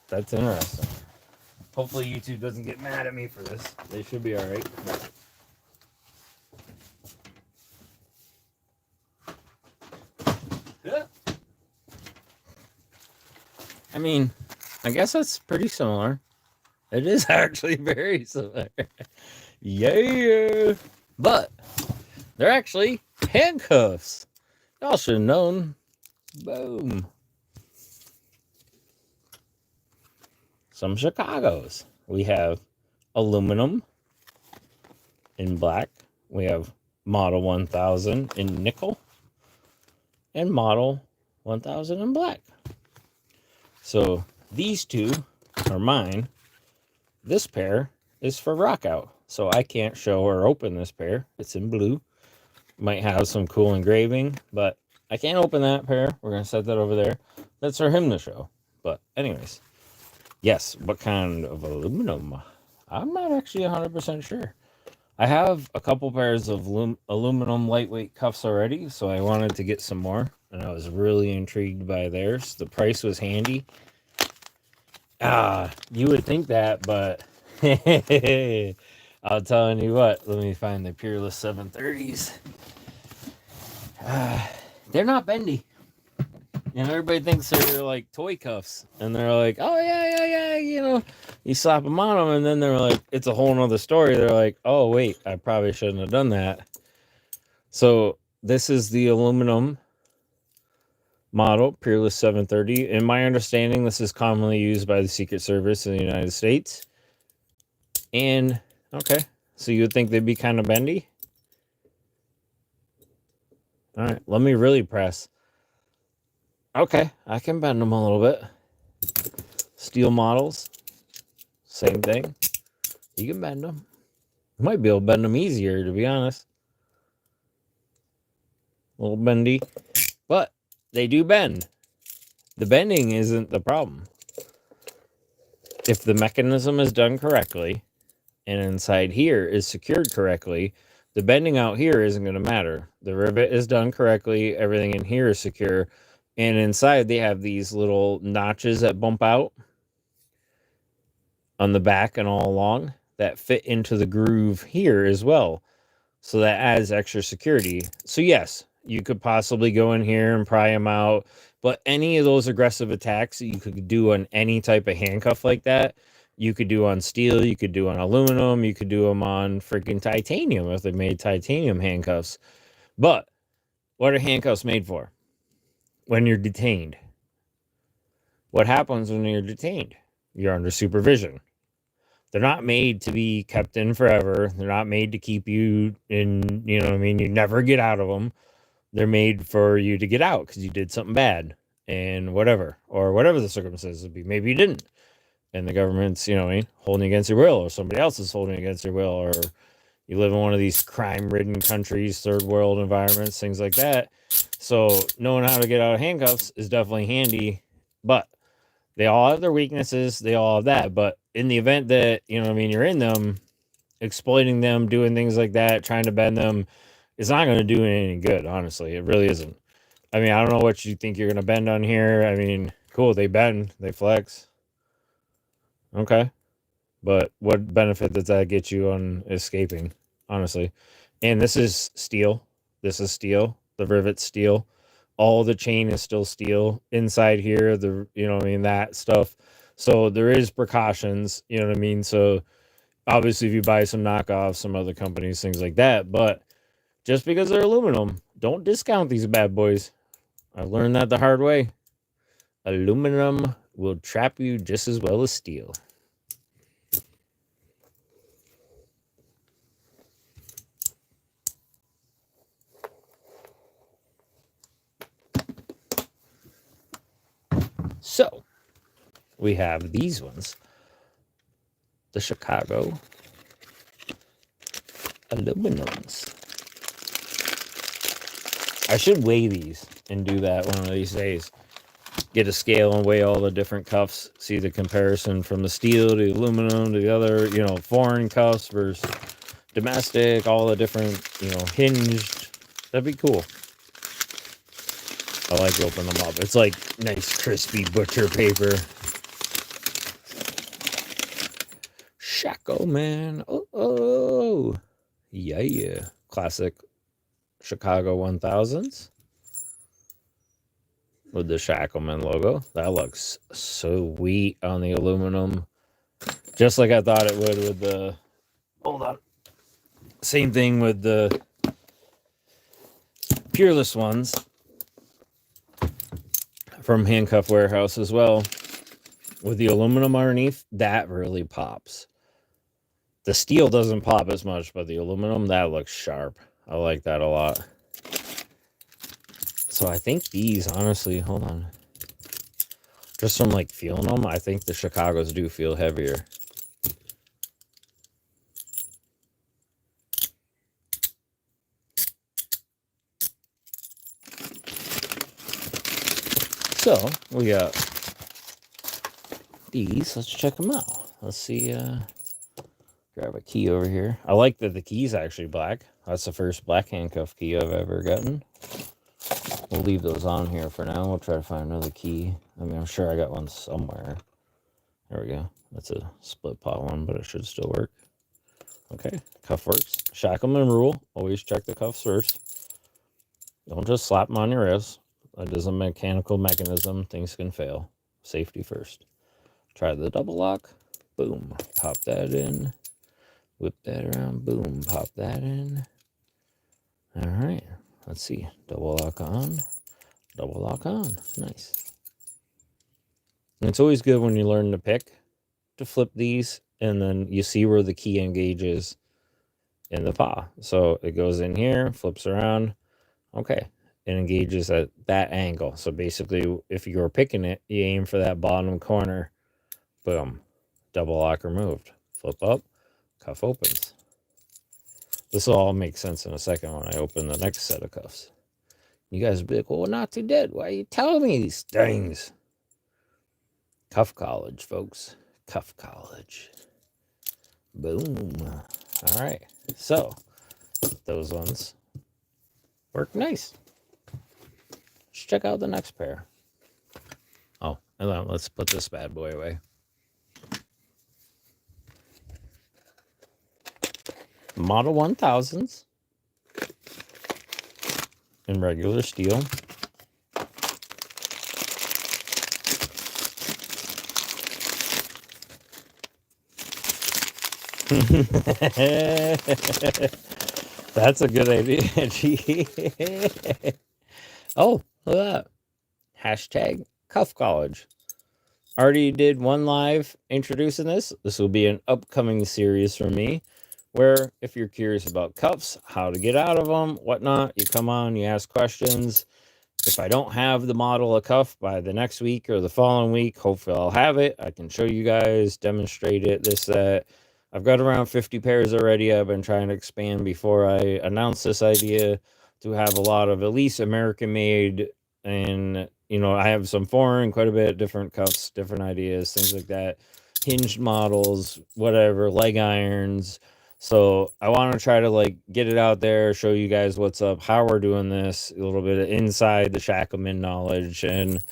That's interesting. Hopefully YouTube doesn't get mad at me for this. They should be all right. Yeah. I mean, I guess that's pretty similar. It is actually very similar. Yeah. But they're actually handcuffs. Y'all should have known. Boom. Some Chicagos. We have aluminum in black. We have Model 1000 in nickel. And Model 1000 in black. So these two are mine. This pair is for rock out. So I can't show or open this pair. It's in blue. Might have some cool engraving, but I can't open that pair. We're going to set that over there. That's for him to show. But anyways, yes, what kind of aluminum? I'm not actually 100% sure. I have a couple pairs of aluminum lightweight cuffs already, so I wanted to get some more, and I was really intrigued by theirs. The price was handy. You would think that, but I'll tell you what. Let me find the Peerless 730s. They're not bendy. And everybody thinks they're like toy cuffs. And they're like, oh, yeah. You know, you slap them on them. And then they're like, it's a whole nother story. They're like, oh, wait, I probably shouldn't have done that. So this is the aluminum model, Peerless 730. In my understanding, this is commonly used by the Secret Service in the United States. And, okay, so you would think they'd be kind of bendy? All right, let me really press. Okay, I can bend them a little bit. Steel models, same thing. You can bend them. You might be able to bend them easier, to be honest. A little bendy, but they do bend. The bending isn't the problem. If the mechanism is done correctly, and inside here is secured correctly, the bending out here isn't going to matter. The rivet is done correctly. Everything in here is secure. And inside, they have these little notches that bump out on the back and all along that fit into the groove here as well. So that adds extra security. So yes, you could possibly go in here and pry them out. But any of those aggressive attacks that you could do on any type of handcuff like that, you could do on steel, you could do on aluminum, you could do them on freaking titanium if they made titanium handcuffs. But what are handcuffs made for? When you're detained. What happens when you're detained? You're under supervision. They're not made to be kept in forever. They're not made to keep you in, you know what I mean? You never get out of them. They're made for you to get out because you did something bad and whatever, or whatever the circumstances would be. Maybe you didn't. And the government's, you know what I mean, holding against your will, or somebody else is holding against your will, or you live in one of these crime-ridden countries, third world environments, things like that. So knowing how to get out of handcuffs is definitely handy, but they all have their weaknesses. They all have that. But in the event that, you know what I mean, you're in them, exploiting them, doing things like that, trying to bend them, it's not going to do any good, honestly. It really isn't. I mean, I don't know what you think you're going to bend on here. I mean, cool, they bend, they flex. Okay. But what benefit does that get you on escaping, honestly? And this is steel. This is steel. The rivet's steel. All the chain is still steel inside here. The, you know what I mean, that stuff. So there is precautions, you know what I mean? So obviously if you buy some knockoffs, some other companies, things like that, but just because they're aluminum, don't discount these bad boys. I learned that the hard way. Aluminum will trap you just as well as steel. So, we have these ones. The Chicago aluminums. I should weigh these and do that one of these days. Get a scale and weigh all the different cuffs. See the comparison from the steel to the aluminum to the other, you know, foreign cuffs versus domestic, all the different, you know, hinged. That'd be cool. I like to open them up. It's like nice crispy butcher paper. Shaco, man. Oh. Yeah. Classic Chicago 1000s. With the Shackleman logo. That looks sweet on the aluminum. Just like I thought it would with the... Hold on. Same thing with the Peerless ones. From Handcuff Warehouse as well. With the aluminum underneath, that really pops. The steel doesn't pop as much, but the aluminum, that looks sharp. I like that a lot. So I think these, honestly, hold on. Just from like feeling them, I think the Chicagos do feel heavier. So we got these. Let's check them out. Let's see. Grab a key over here. I like that the key's actually black. That's the first black handcuff key I've ever gotten. We'll leave those on here for now. We'll try to find another key. I mean, I'm sure I got one somewhere. There we go. That's a split pot one, but it should still work. Okay, cuff works. Shackleman rule. Always check the cuffs first. Don't just slap them on your wrist. That is a mechanical mechanism. Things can fail. Safety first. Try the double lock. Boom. Pop that in. Whip that around. Boom. Pop that in. All right. Let's see. Double lock on. Double lock on. Nice. And it's always good when you learn to pick to flip these, and then you see where the key engages in the paw. So it goes in here, flips around. Okay. It engages at that angle. So basically, if you're picking it, you aim for that bottom corner. Boom. Double lock removed. Flip up. Cuff opens. This will all make sense in a second when I open the next set of cuffs. You guys will be like, well, we're not too dead. Why are you telling me these things? Cuff college, folks. Cuff college. Boom. All right. So, those ones work nice. Let's check out the next pair. Oh, and then let's put this bad boy away. Model 1000s in regular steel. That's a good idea. Oh, look at that. Hashtag Cuff College. Already did one live introducing this. This will be an upcoming series for me where if you're curious about cuffs, how to get out of them, whatnot, you come on, you ask questions. If I don't have the model of cuff by the next week or the following week, hopefully I'll have it. I can show you guys, demonstrate it, this, that. I've got around 50 pairs already. I've been trying to expand before I announce this idea to have a lot of at least American made, and I have some foreign, quite a bit, different cuffs, different ideas, things like that. Hinged models, whatever, leg irons. So I want to try to get it out there, show you guys what's up, how we're doing this, a little bit of inside the Shackleman knowledge, and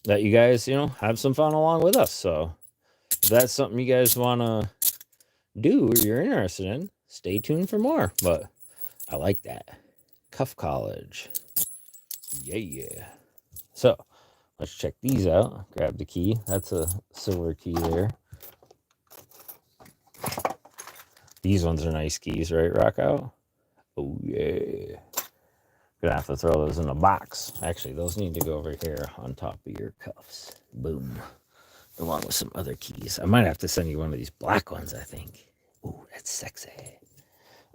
that you guys, have some fun along with us. So if that's something you guys want to do or you're interested in, stay tuned for more. But I like that. Cuff College. Yeah. So let's check these out. Grab the key. That's a silver key there. These ones are nice keys, right, Rock Out? Oh, yeah. Gonna have to throw those in a box. Actually, those need to go over here on top of your cuffs. Boom. Along with some other keys. I might have to send you one of these black ones, I think. Ooh, that's sexy.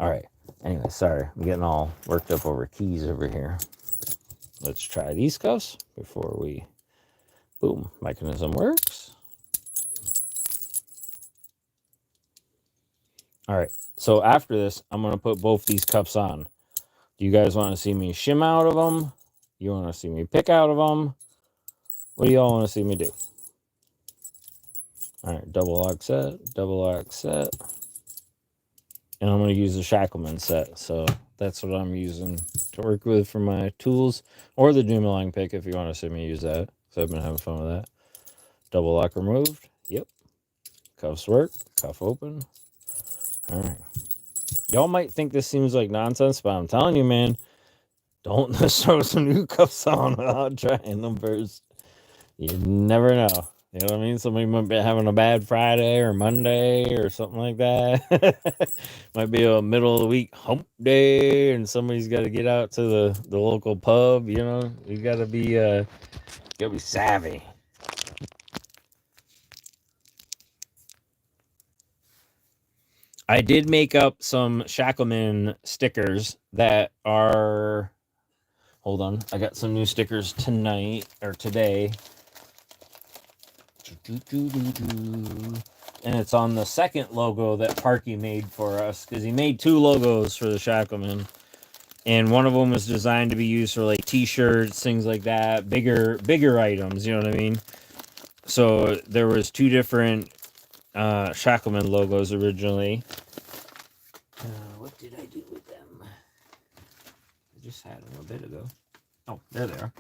All right. Anyway, sorry. I'm getting all worked up over keys over here. Let's try these cuffs before we... Boom. Mechanism works. All right, so after this, I'm going to put both these cuffs on. Do you guys want to see me shim out of them? You want to see me pick out of them? What do y'all want to see me do? All right, double lock set. And I'm going to use the Shackleman set. So that's what I'm using to work with for my tools. Or the Dumoulin pick if you want to see me use that. So I've been having fun with that. Double lock removed. Yep. Cuffs work. Cuff open. All right. Y'all might think this seems like nonsense, but I'm telling you, man, don't just throw some new cuffs on without trying them first. You never know. You know what I mean? Somebody might be having a bad Friday or Monday or something like that. Might be a middle of the week hump day, and somebody's got to get out to the local pub. You gotta be savvy. I did make up some Shackleman stickers that are... Hold on. I got some new stickers tonight, or today. And it's on the second logo that Parky made for us, because he made two logos for the Shackleman. And one of them was designed to be used for t-shirts, things like that, bigger items, you know what I mean? So there was two different Shackleman logos originally. What did I do with them? I just had them a bit ago. Oh, there they are.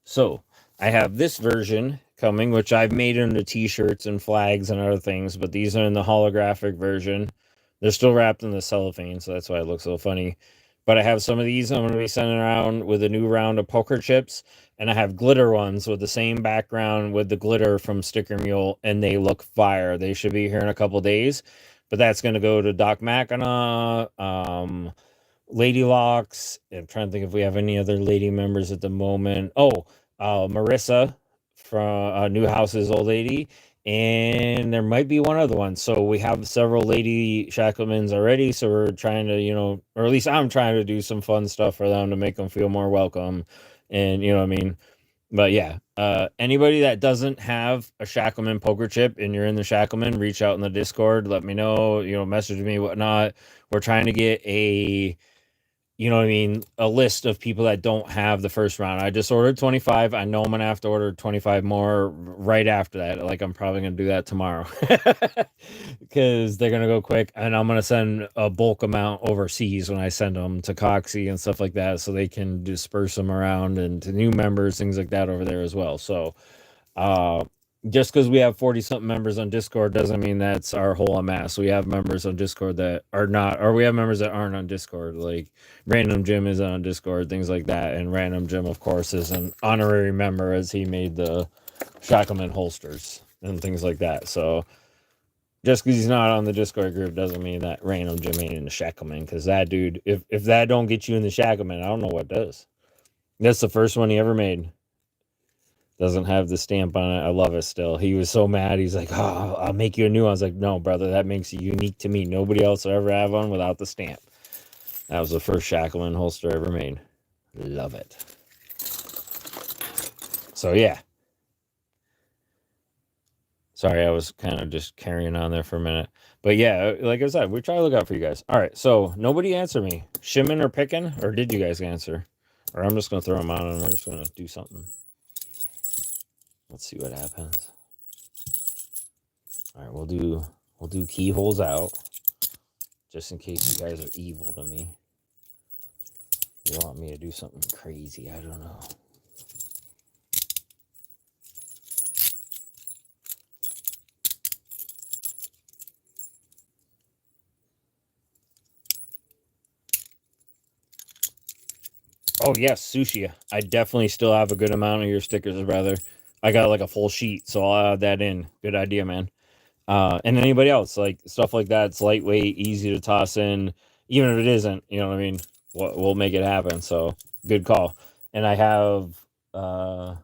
So I have this version coming, which I've made into t-shirts and flags and other things, but these are in the holographic version. They're still wrapped in the cellophane, so that's why it looks so funny. But I have some of these I'm going to be sending around with a new round of poker chips, and I have glitter ones with the same background with the glitter from Sticker Mule, and they look fire. They should be here in a couple days, but that's going to go to Doc Mackinac, Lady Locks. I'm trying to think if we have any other lady members at the moment. Oh, Marissa from New House's old lady, and there might be one other one. So we have several lady Shacklemans already, so we're trying to, or at least I'm trying to do some fun stuff for them to make them feel more welcome, and you know what I mean. But yeah, anybody that doesn't have a Shackleman poker chip and you're in the Shackleman, reach out in the Discord, let me know, message me, whatnot. We're trying to get a list of people that don't have the first round. I just ordered 25. I know I'm going to have to order 25 more right after that. I'm probably going to do that tomorrow because they're going to go quick. And I'm going to send a bulk amount overseas when I send them to Coxie and stuff like that, so they can disperse them around and to new members, things like that over there as well. So, just because we have 40-something members on Discord doesn't mean that's our whole amass. We have members on Discord that are not, or we have members that aren't on Discord. Like Random Jim is on Discord, things like that. And Random Jim, of course, is an honorary member as he made the Shackleman holsters and things like that. So Just because he's not on the Discord group doesn't mean that random Jim ain't in the Shackleman. Because that dude, if that don't get you in the Shackleman, I don't know what does. That's the first one he ever made. Doesn't have the stamp on it. I love it still. He was so mad. He's like, "Oh, I'll make you a new one." I was like, "No, brother, that makes you unique to me. Nobody else will ever have one without the stamp." That was the first Shackleman holster ever made. Love it. So yeah. Sorry, I was kind of just carrying on there for a minute. But yeah, like I said, we try to look out for you guys. All right, so nobody answer me. Shimming or picking? Or did you guys answer? Or I'm just going to throw them on and we're just going to do something. Let's see what happens. All right, we'll do keyholes out. Just in case you guys are evil to me. You want me to do something crazy, I don't know. Oh, yes, sushi. I definitely still have a good amount of your stickers, brother. I got like a full sheet, so I'll add that in. Good idea, man. And anybody else, like stuff like that, it's lightweight, easy to toss in. Even if it isn't, you know what I mean? We'll make it happen. So good call. And I have, I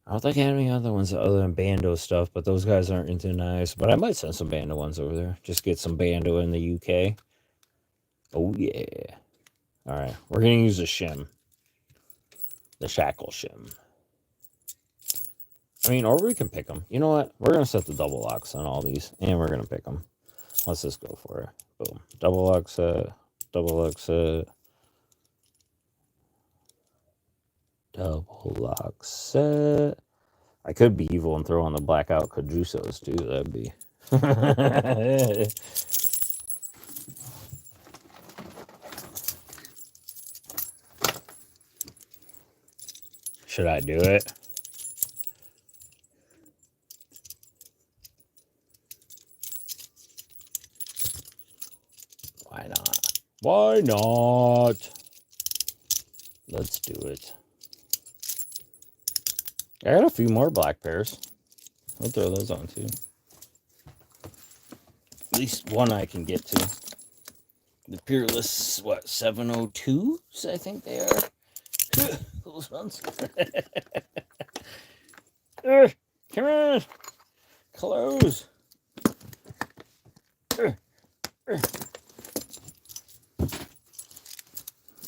don't think I have any other ones other than Bando stuff, but those guys aren't into nice. But I might send some Bando ones over there. Just get some Bando in the UK. Oh, yeah. All right. We're going to use the shim. The shackle shim. I mean, or we can pick them. You know what? We're going to set the double locks on all these, and we're going to pick them. Let's just go for it. Boom. Double lock set. Double lock set. Double lock set. I could be evil and throw on the blackout Caduceus, too. That'd be... Should I do it? Why not? Why not? Let's do it. I got a few more black pairs. I'll throw those on too. At least one I can get to. The Peerless, what, 702s, I think they are. Those ones. Come on. Close.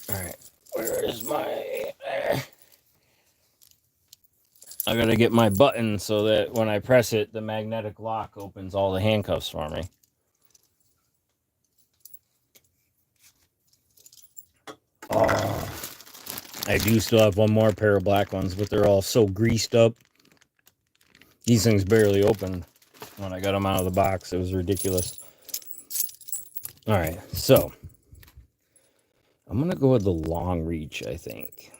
Alright, where is my... I gotta get my button so that when I press it, the magnetic lock opens all the handcuffs for me. Oh, I do still have one more pair of black ones, but they're all so greased up. These things barely opened when I got them out of the box. It was ridiculous. All right, so I'm going to go with the long reach, I think,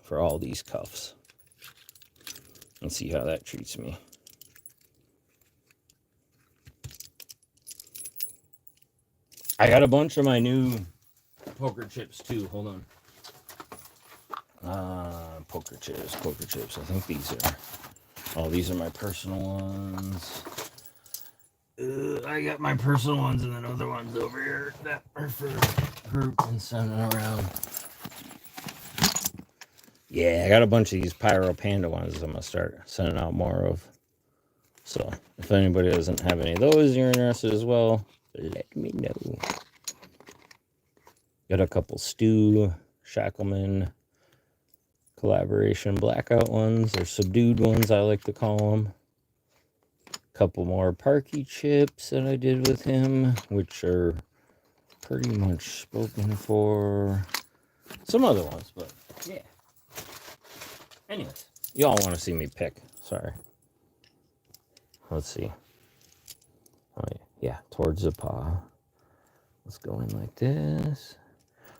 for all these cuffs. And see how that treats me. I got a bunch of my new poker chips, too. Hold on. Poker chips. I think these are... Oh, these are my personal ones. I got my personal ones and then other ones over here that are for group and sending around. Yeah, I got a bunch of these Pyro Panda ones I'm going to start sending out more of. So, if anybody doesn't have any of those you're interested as well, let me know. Got a couple Stu, Shackleman, collaboration blackout ones, or subdued ones I like to call them. Couple more Parky chips that I did with him, which are pretty much spoken for. Some other ones, but yeah. Anyways, y'all want to see me pick. Sorry. Let's see. Oh, yeah, towards the paw. Let's go in like this.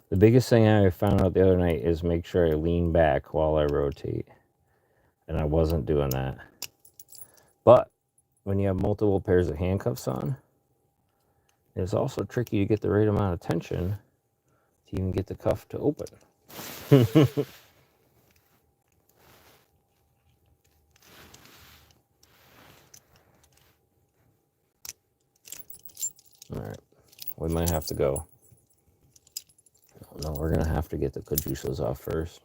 The biggest thing I found out the other night is make sure I lean back while I rotate. And I wasn't doing that. But when you have multiple pairs of handcuffs on, it's also tricky to get the right amount of tension to even get the cuff to open. Alright. We might have to go. No, we're going to have to get the cajusos off first.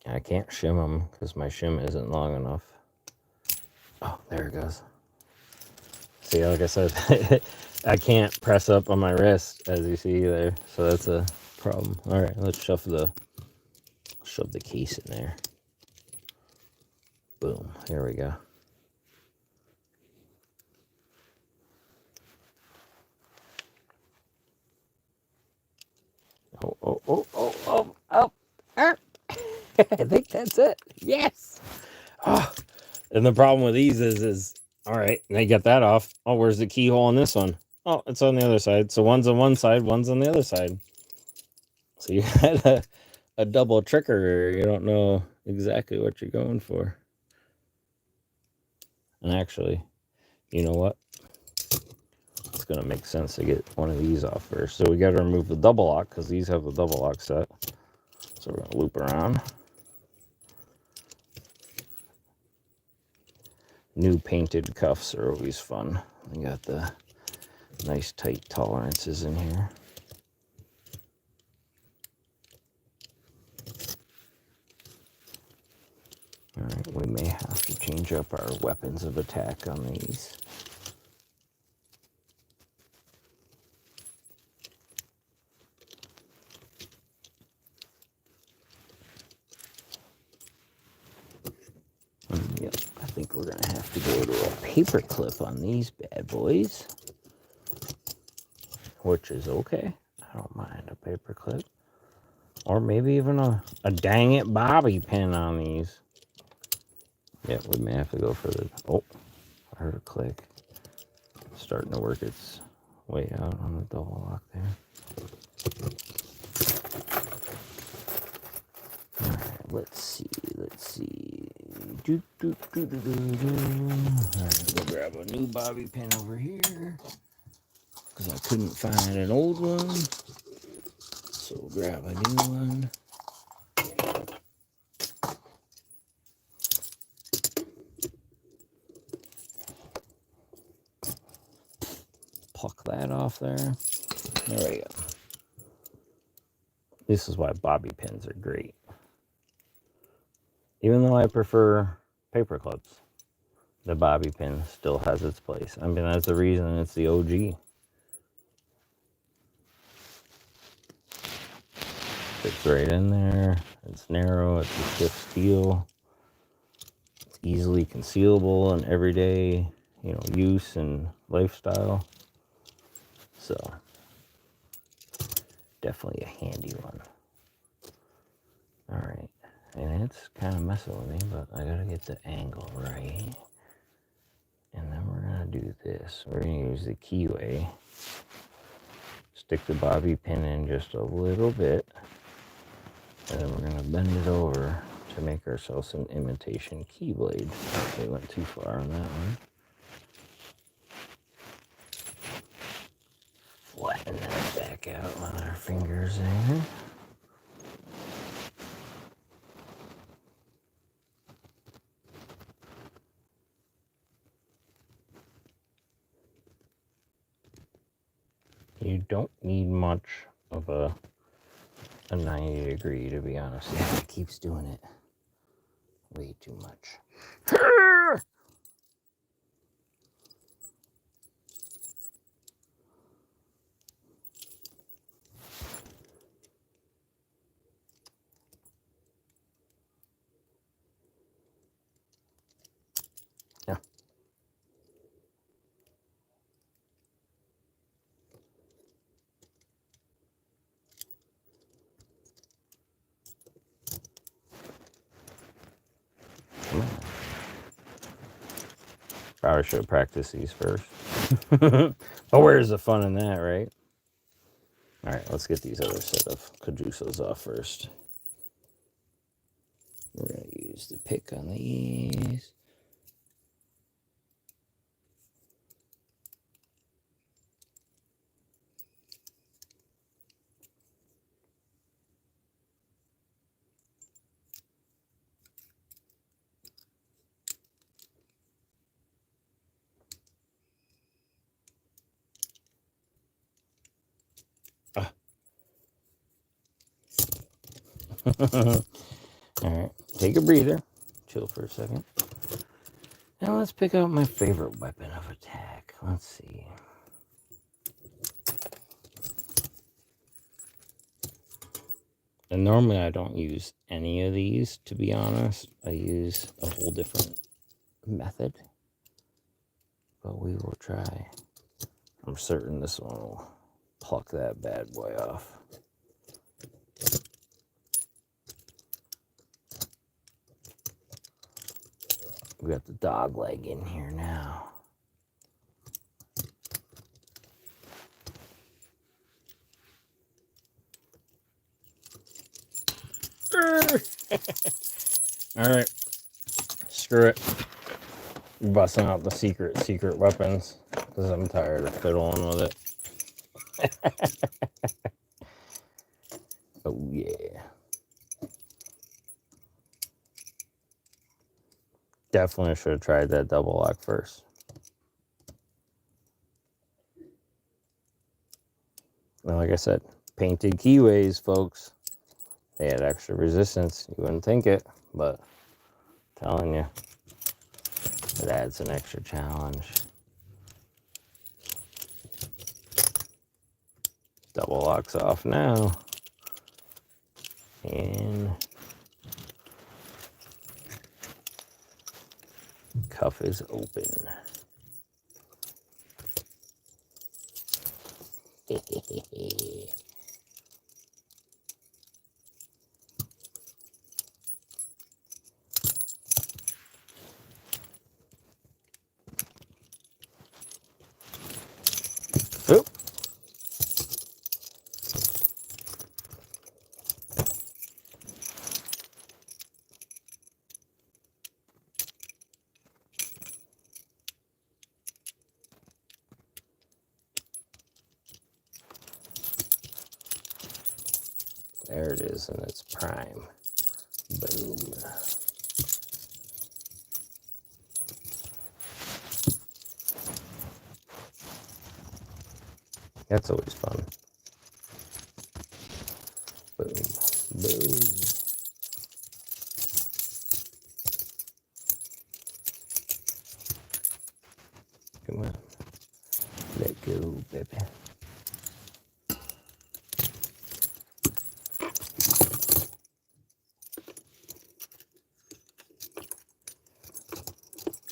I can't shim them because my shim isn't long enough. Oh, there it goes. See, like I said, I can't press up on my wrist, as you see there. So that's a problem. Alright, let's shove the case in there. Boom. Here we go. Oh. I think that's it. Yes. Oh. And the problem with these is all right, and I get that off. Oh, where's the keyhole on this one? Oh, it's on the other side. So one's on one side, one's on the other side. So you had a double trigger. You don't know exactly what you're going for. And actually, you know what? It's going to make sense to get one of these off first. So we got to remove the double lock because these have the double lock set. So we're going to loop around. New painted cuffs are always fun. We got the nice tight tolerances in here. All right, we may have to change up our weapons of attack on these. Yep, I think we're gonna have to go to a paper clip on these bad boys, which is okay. I don't mind a paper clip, or maybe even a dang it bobby pin on these. Yeah, we may have to go for the. Oh, I heard a click. Starting to work its way out on the double lock there. All right, let's see. All right, we'll grab a new bobby pin over here because I couldn't find an old one. So we'll grab a new one. Pluck that off there. There we go. This is why bobby pins are great. Even though I prefer paper clips, the bobby pin still has its place. I mean, that's the reason it's the OG. Fits right in there. It's narrow. It's a stiff steel. It's easily concealable in everyday, use and lifestyle. So, definitely a handy one. All right. And it's kind of messing with me, but I gotta get the angle right. And then we're gonna do this. We're gonna use the keyway. Stick the bobby pin in just a little bit. And then we're gonna bend it over to make ourselves an imitation keyblade. We went too far on that one. Flatten that back out on our fingers there. You don't need much of a 90 degree, to be honest. Yeah, it keeps doing it way too much. Yeah. Come on. Probably should practice these first. But where's the fun in that, right? All right, let's get these other set of cajusos off first. We're going to use the pick on these. All right, take a breather. Chill for a second. Now let's pick out my favorite weapon of attack. Let's see. And normally I don't use any of these, to be honest. I use a whole different method. But we will try. I'm certain this one will pluck that bad boy off. We got the dog leg in here now. All right, screw it. We're busting out the secret weapons because I'm tired of fiddling with it. Oh yeah. Definitely should have tried that double lock first. Well, like I said, painted keyways, folks. They had extra resistance. You wouldn't think it, but I'm telling you, it adds an extra challenge. Double locks off now. And cuff is open. Oop. There it is in its prime. Boom. That's always fun. Boom. Boom. Come on. Let go, baby.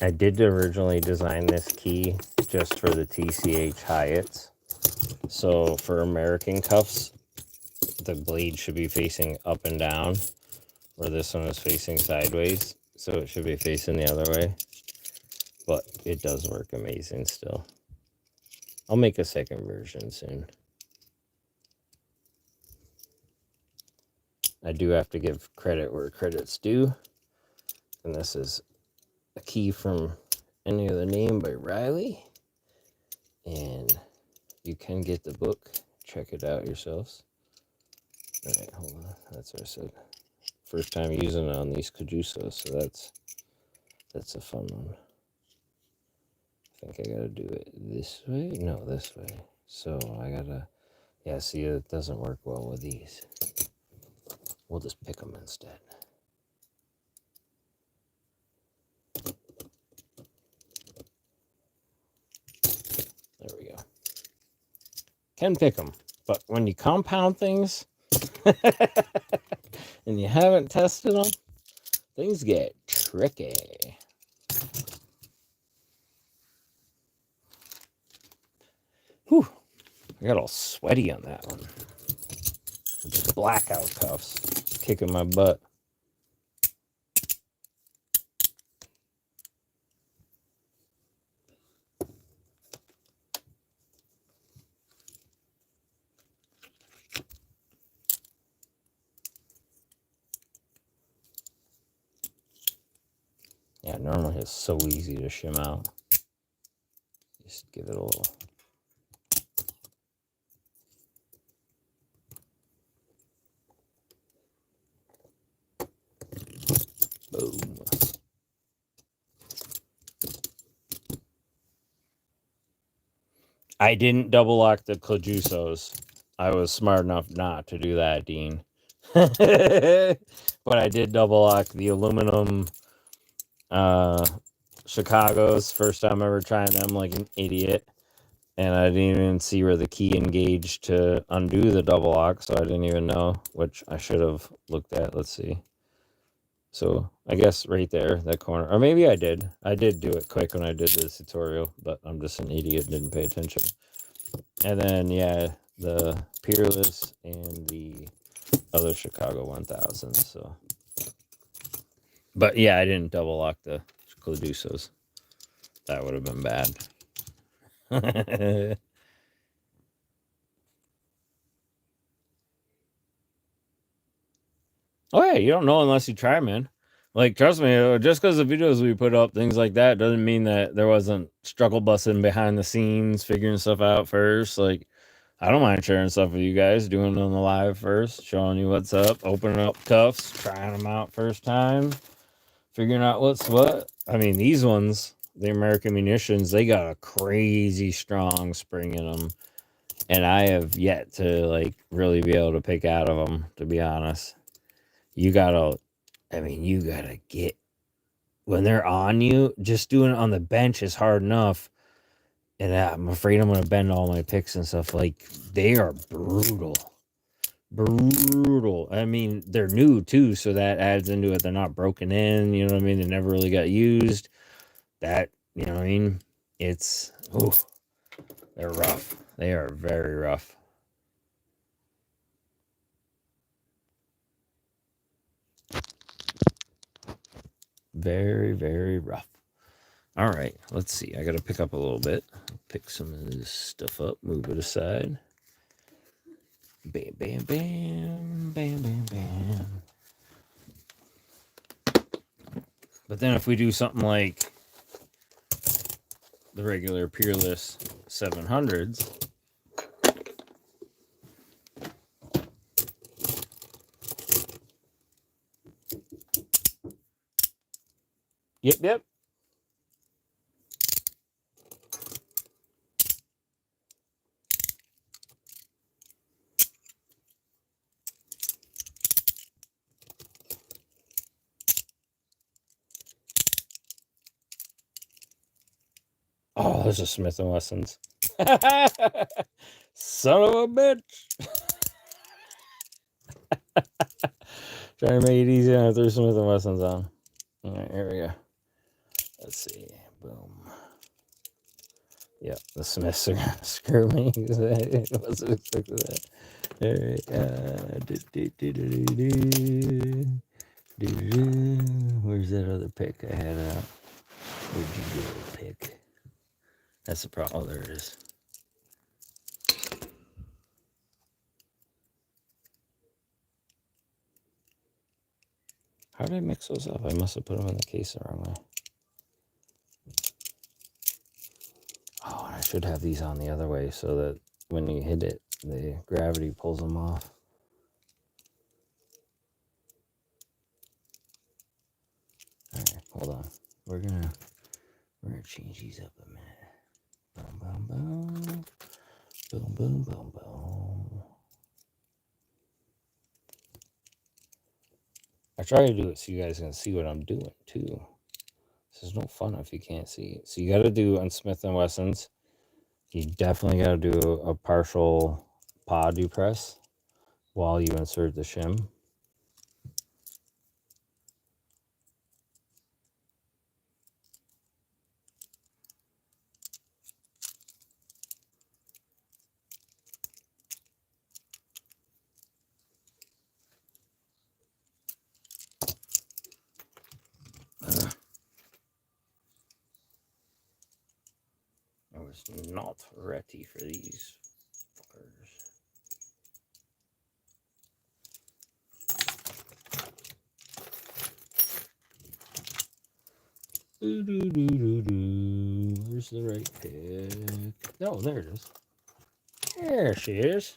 I did originally design this key just for the TCH Hyatts. So for American cuffs, the blade should be facing up and down, where this one is facing sideways. So it should be facing the other way. But it does work amazing still. I'll make a second version soon. I do have to give credit where credit's due. And this is a key from Any Other Name by Riley. And you can get the book. Check it out yourselves. All right, hold on. That's what I said. First time using it on these Cajusos, so that's a fun one. I think I gotta do it this way. No, this way. So I gotta, yeah, see, it doesn't work well with these. We'll just pick them instead. There we go. Can pick them, but when you compound things and you haven't tested them, things get tricky. Whew, I got all sweaty on that one. The blackout cuffs kicking my butt. Yeah, normally it's so easy to shim out. Just give it a little. Boom. I didn't double lock the Cajusos. I was smart enough not to do that, Dean. But I did double lock the aluminum Chicago's first time ever trying them like an idiot. And I didn't even see where the key engaged to undo the double lock, so I didn't even know, which I should have looked at. Let's see. So I guess right there, that corner. Or maybe I did. I did do it quick when I did this tutorial, but I'm just an idiot, didn't pay attention. And then, yeah, the Peerless and the other Chicago 1000. So, but yeah, I didn't double lock the Cladusos. That would have been bad. Oh yeah, you don't know unless you try, man. Like, trust me, just because the videos we put up, things like that, doesn't mean that there wasn't struggle busting behind the scenes, figuring stuff out first. Like, I don't mind sharing stuff with you guys, doing it on the live first, showing you what's up, opening up cuffs, trying them out first time, figuring out what's what. I mean, these ones, the American Munitions, they got a crazy strong spring in them. And I have yet to, like, really be able to pick out of them, to be honest. You gotta get, when they're on you, just doing it on the bench is hard enough. And I'm afraid I'm going to bend all my picks and stuff. Like, they are brutal. Brutal. I mean, they're new too, so that adds into it. They're not broken in, you know what I mean? They never really got used. That, you know what I mean? It's, oh, they're rough. They are very rough. Very, very rough. All right, let's see. I got to pick up a little bit. Pick some of this stuff up, move it aside. Bam, bam, bam, bam, bam, bam. But then if we do something like the regular Peerless 700s, yep. Oh, there's a Smith & Wesson's. Son of a bitch. Trying to make it easy on throw Smith & Wesson's on. All right, here we go. Let's see. Boom. Yep, the Smiths are gonna screw me. I wasn't expecting that. All right. Where's that other pick I had out? Where'd you go, pick? That's the problem. Oh, there it is. How did I mix those up? I must have put them in the case the wrong way. Oh, and I should have these on the other way so that when you hit it, the gravity pulls them off. All right, hold on. We're gonna change these up a minute. Boom, boom, boom. Boom, boom, boom, boom. I try to do it so you guys can see what I'm doing too. This is no fun if you can't see it. So you got to do on Smith & Wesson's. You definitely got to do a partial pod depress while you insert the shim. I was not ready for these fuckers. Where's the right pick? Oh, there it is. There she is.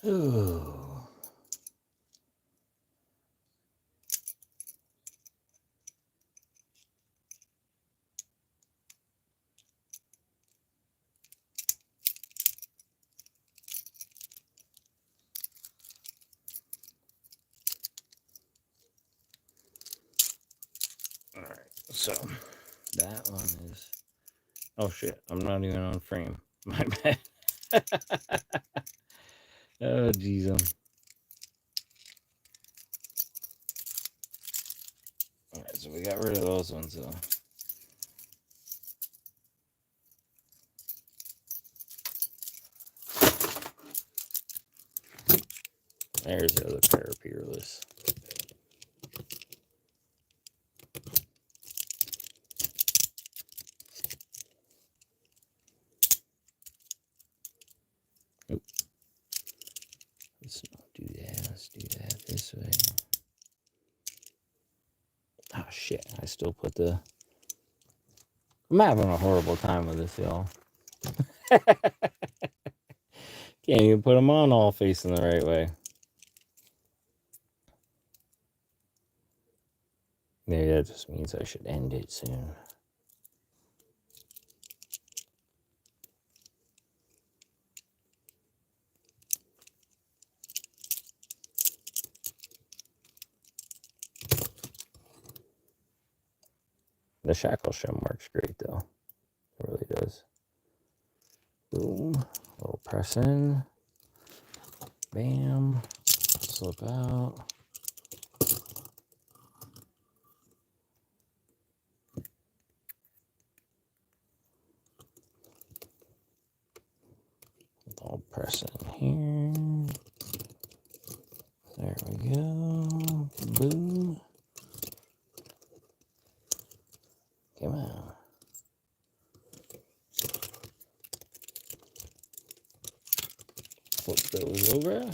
Ooh. All right, so that one is. Oh shit! I'm not even on frame. My bad. Oh jeez. All right, so we got rid of those ones though. There's the other pair of Peerless. Oop. Let's not do that. Let's do that this way. Oh shit! I still put the. I'm having a horrible time with this, y'all. Can't even put them on all facing the right way. Maybe that just means I should end it soon. The shackle shim works great though. It really does. Boom. A little press in. Bam. Slip out. I'll press in here. There we go. Boom. Come on. Flip those over.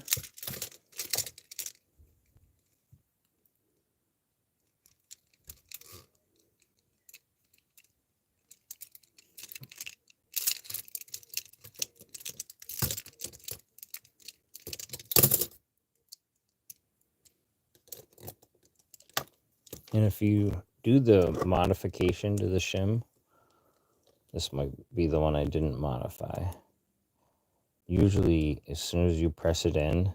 And if you do the modification to the shim, this might be the one I didn't modify. Usually, as soon as you press it in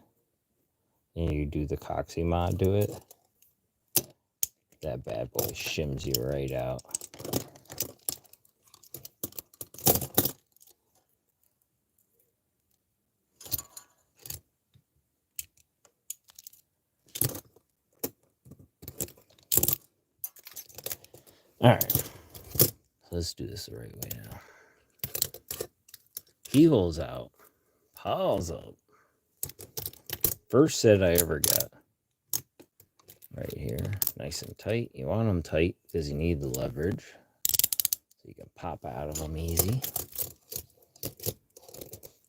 and you do the Coxie mod to it, that bad boy shims you right out. All right, so let's do this the right way now. Keyhole's out. Paws up. First set I ever got. Right here, nice and tight. You want them tight because you need the leverage. So you can pop out of them easy.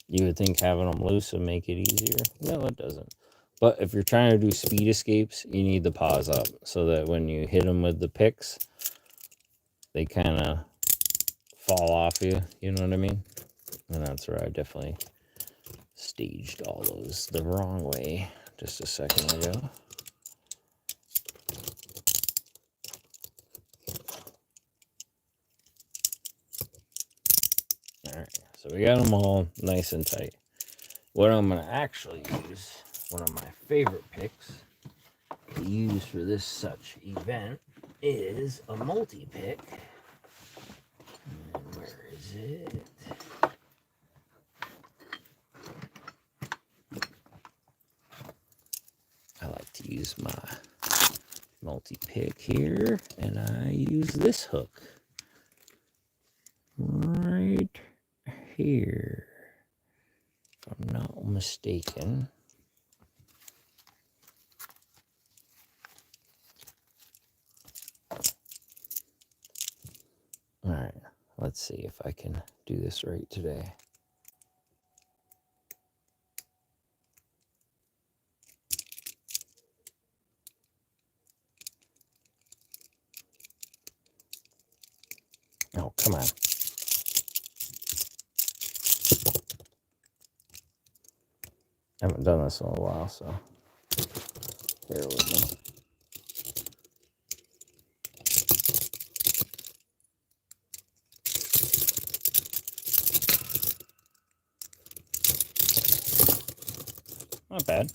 You would think having them loose would make it easier. No, it doesn't. But if you're trying to do speed escapes, you need the paws up so that when you hit them with the picks, they kind of fall off you. You know what I mean? And that's where I definitely staged all those the wrong way just a second ago. All right, so we got them all nice and tight. What I'm going to actually use, one of my favorite picks to use for this such event, is a multi-pick. And where is it? I like to use my multi-pick here, and I use this hook right here, if I'm not mistaken. All right, let's see if I can do this right today. Oh, come on. I haven't done this in a while, so bear with me. Not bad.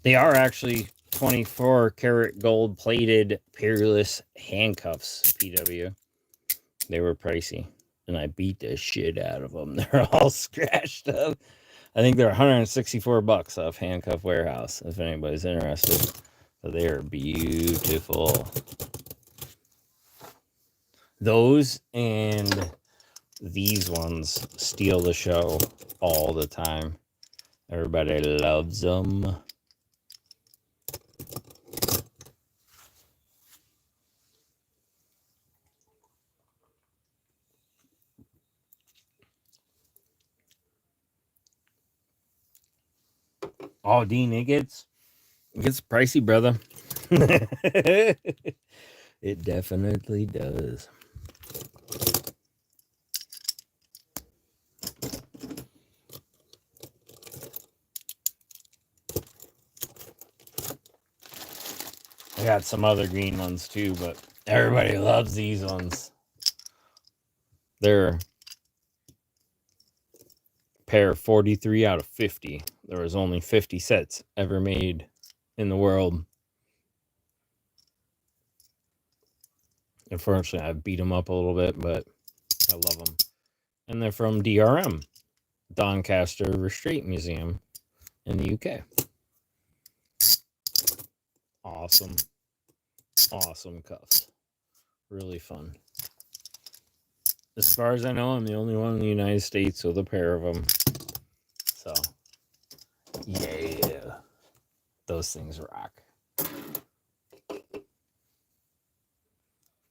They are actually 24 karat gold plated peerless handcuffs, PW. They were pricey, and I beat the shit out of them. They're all scratched up. I think they're $164 off Handcuff Warehouse, if anybody's interested. But they are beautiful. Those and these ones steal the show all the time. Everybody loves them. Oh, Dean, it gets pricey, brother. It definitely does. I got some other green ones too, but everybody loves these ones. They're pair 43 out of 50. There was only 50 sets ever made in the world. Unfortunately, I beat them up a little bit, but I love them. And they're from DRM, Doncaster Restraint Museum in the UK. Awesome. Awesome cuffs. Really fun. As far as I know, I'm the only one in the United States with a pair of them. So, yeah. Those things rock.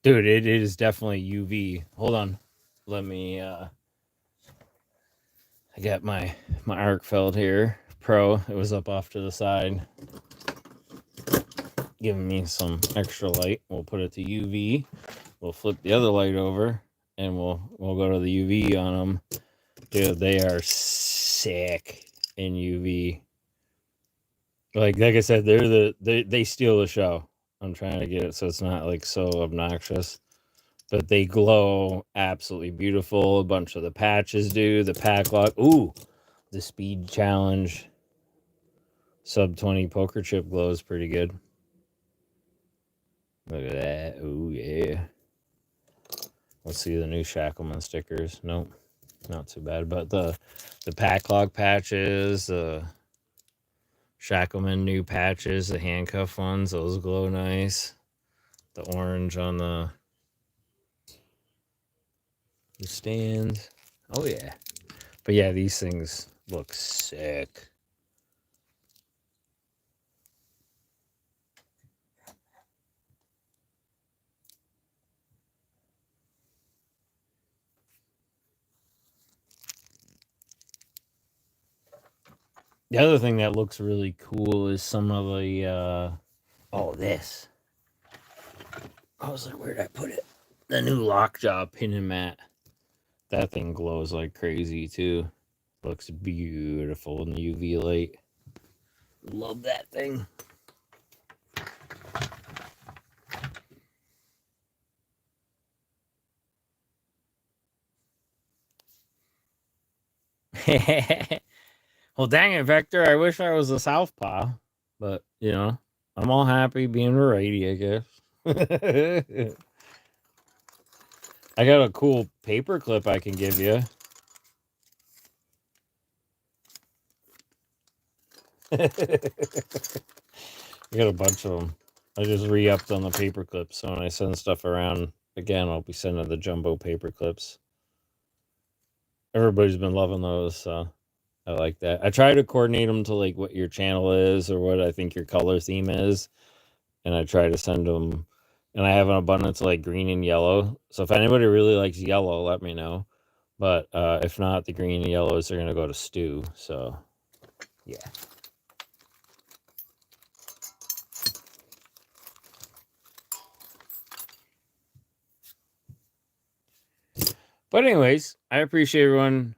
Dude, it is definitely UV. Hold on. Let me, I got my Arkfeld here. Pro. It was up off to the side. Giving me some extra light. We'll put it to UV. We'll flip the other light over. And we'll go to the UV on them. Dude, they are sick in UV. Like I said, they steal the show. I'm trying to get it so it's not like so obnoxious. But they glow absolutely beautiful. A bunch of the patches do. The pack lock. Ooh, the speed challenge. Sub 20 poker chip glows pretty good. Look at that. Oh, yeah. Let's see the new Shackleman stickers. Nope. Not too bad. But the pack lock patches, the Shackleman new patches, the handcuff ones, those glow nice. The orange on the stands. Oh, yeah. But yeah, these things look sick. The other thing that looks really cool is some of the, this. I was like, where'd I put it? The new Lockjaw pin and mat. That thing glows like crazy, too. Looks beautiful in the UV light. Love that thing. Well, dang it, Vector. I wish I was a southpaw. But, you know, I'm all happy being a righty, I guess. I got a cool paper clip I can give you. I got a bunch of them. I just re-upped on the paper clips, so when I send stuff around again, I'll be sending the jumbo paper clips. Everybody's been loving those, so I like that. I try to coordinate them to like what your channel is or what I think your color theme is, and I try to send them. And I have an abundance of like green and yellow. So if anybody really likes yellow, let me know. But if not, the green and yellows are gonna go to Stu. So yeah. But anyways, I appreciate everyone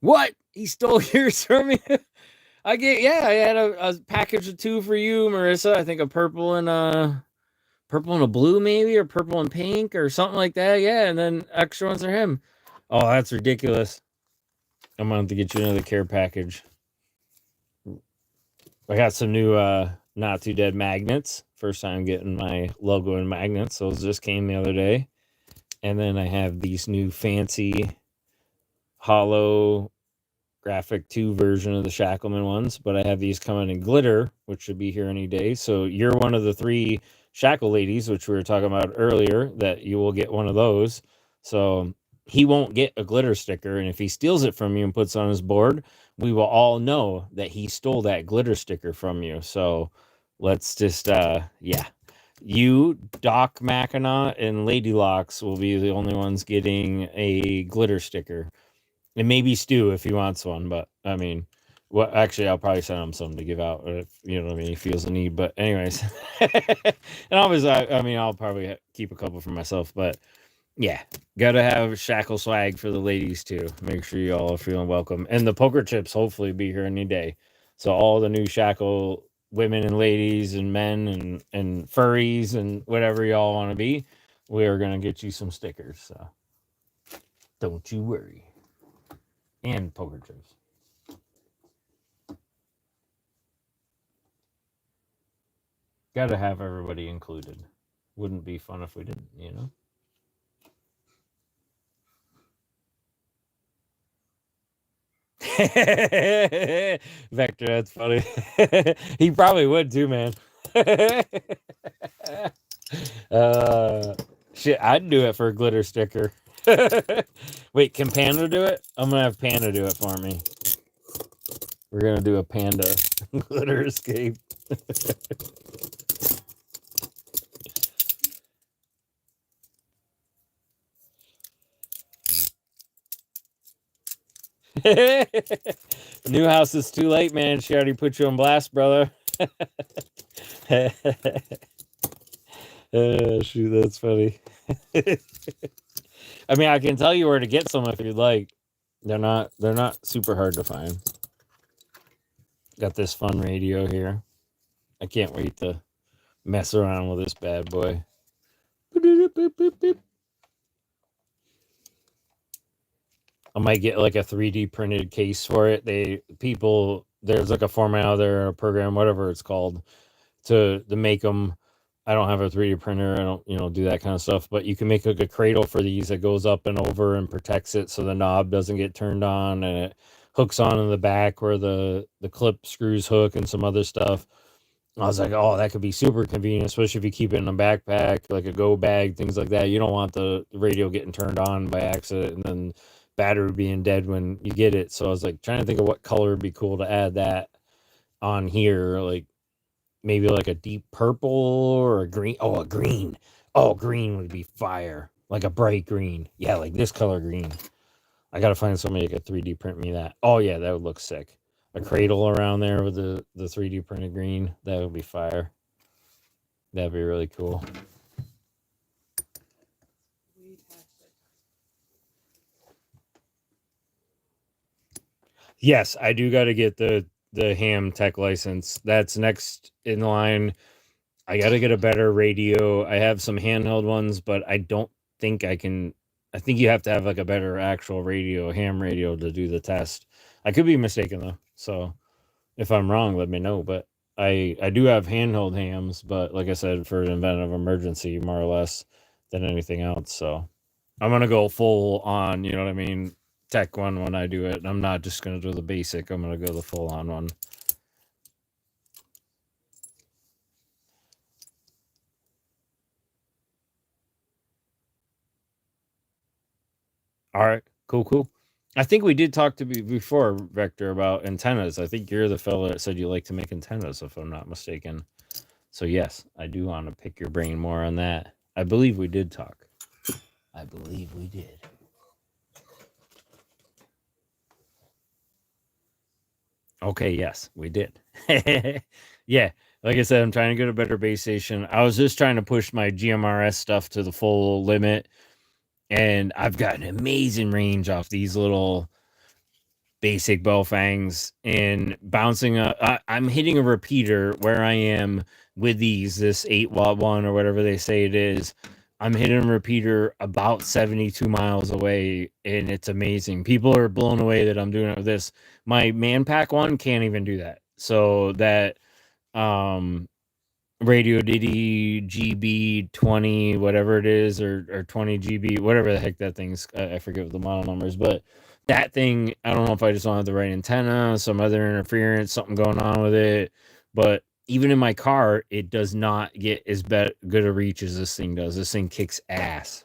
What? He stole yours from me? I had a package of 2 for you, Marissa. I think a purple and a blue maybe, or purple and pink or something like that. Yeah, and then extra ones are him. Oh, that's ridiculous. I'm gonna have to get you another care package. I got some new Not Too Dead magnets. First time getting my logo and magnets. Those just came the other day. And then I have these new fancy hollow graphic 2 version of the Shackleman ones, but I have these coming in glitter, which should be here any day. So you're one of the 3 Shackle ladies, which we were talking about earlier, that you will get one of those. So he won't get a glitter sticker, and if he steals it from you and puts it on his board, we will all know that he stole that glitter sticker from you. So let's just yeah. You, Doc Mackinac, and Lady Locks will be the only ones getting a glitter sticker. And maybe Stu if he wants one, but I mean, well, actually, I'll probably send him some to give out if you know what I mean. He feels the need, but anyways, and obviously, I mean, I'll probably keep a couple for myself, but yeah, gotta have Shackle swag for the ladies too. Make sure you all are feeling welcome, and the poker chips hopefully be here any day. So all the new Shackle women and ladies and men and furries and whatever y'all want to be, we are gonna get you some stickers. So don't you worry. And poker chips. Gotta have everybody included. Wouldn't be fun if we didn't, you know? Vector, that's funny. He probably would too, man. Shit, I'd do it for a glitter sticker. Wait, can Panda do it? I'm gonna have Panda do it for me. We're gonna do a Panda glitter escape. New house is too late, man. She already put you on blast, brother. Shoot, that's funny. I mean, I can tell you where to get some if you'd like. They're not super hard to find. Got this fun radio here. I can't wait to mess around with this bad boy. I might get like a 3D printed case for it. There's like a format out there, a program, whatever it's called, to make them. I don't have a 3D printer. I don't, do that kind of stuff. But you can make like a cradle for these that goes up and over and protects it so the knob doesn't get turned on, and it hooks on in the back where the clip screws hook and some other stuff. I was like, oh, that could be super convenient, especially if you keep it in a backpack, like a go bag, things like that. You don't want the radio getting turned on by accident and then battery being dead when you get it. So I was like trying to think of what color would be cool to add that on here. Like maybe like a deep purple or a green. Oh, a green. Oh, green would be fire. Like a bright green. Yeah, like this color green. I gotta find somebody that could 3D print me that. Oh yeah, that would look sick. A cradle around there with the 3D printed green. That would be fire. That'd be really cool. Yes, I do got to get the ham tech license. That's next in line. I got to get a better radio. I have some handheld ones, but I don't think I can. I think you have to have like a better actual radio, ham radio, to do the test. I could be mistaken though. So if I'm wrong, let me know. But I do have handheld hams, but like I said, for an event of emergency, more or less than anything else. So I'm gonna go full on. You know what I mean? Tech one when I do it. I'm not just gonna do the basic. I'm gonna go the full on one. All right, cool. I think we did talk to before, Vector, about antennas. I think you're the fellow that said you like to make antennas, if I'm not mistaken. So yes, I do want to pick your brain more on that. I believe we did talk. I believe we did. Okay, yes, we did. Yeah, like I said, I'm trying to get a better base station. I was just trying to push my GMRS stuff to the full limit, and I've got an amazing range off these little basic Bowfangs and bouncing. I'm hitting a repeater where I am with this 8-watt one or whatever they say it is. I'm hitting a repeater about 72 miles away, and it's amazing. People are blown away that I'm doing it with this. My Man Pack one can't even do that. So that um Radio Diddy GB 20, whatever it is, or 20 GB, whatever the heck that thing's, I forget what the model number is, but that thing, I don't know if I just don't have the right antenna, some other interference, something going on with it. But even in my car, it does not get as good a reach as this thing does. This thing kicks ass.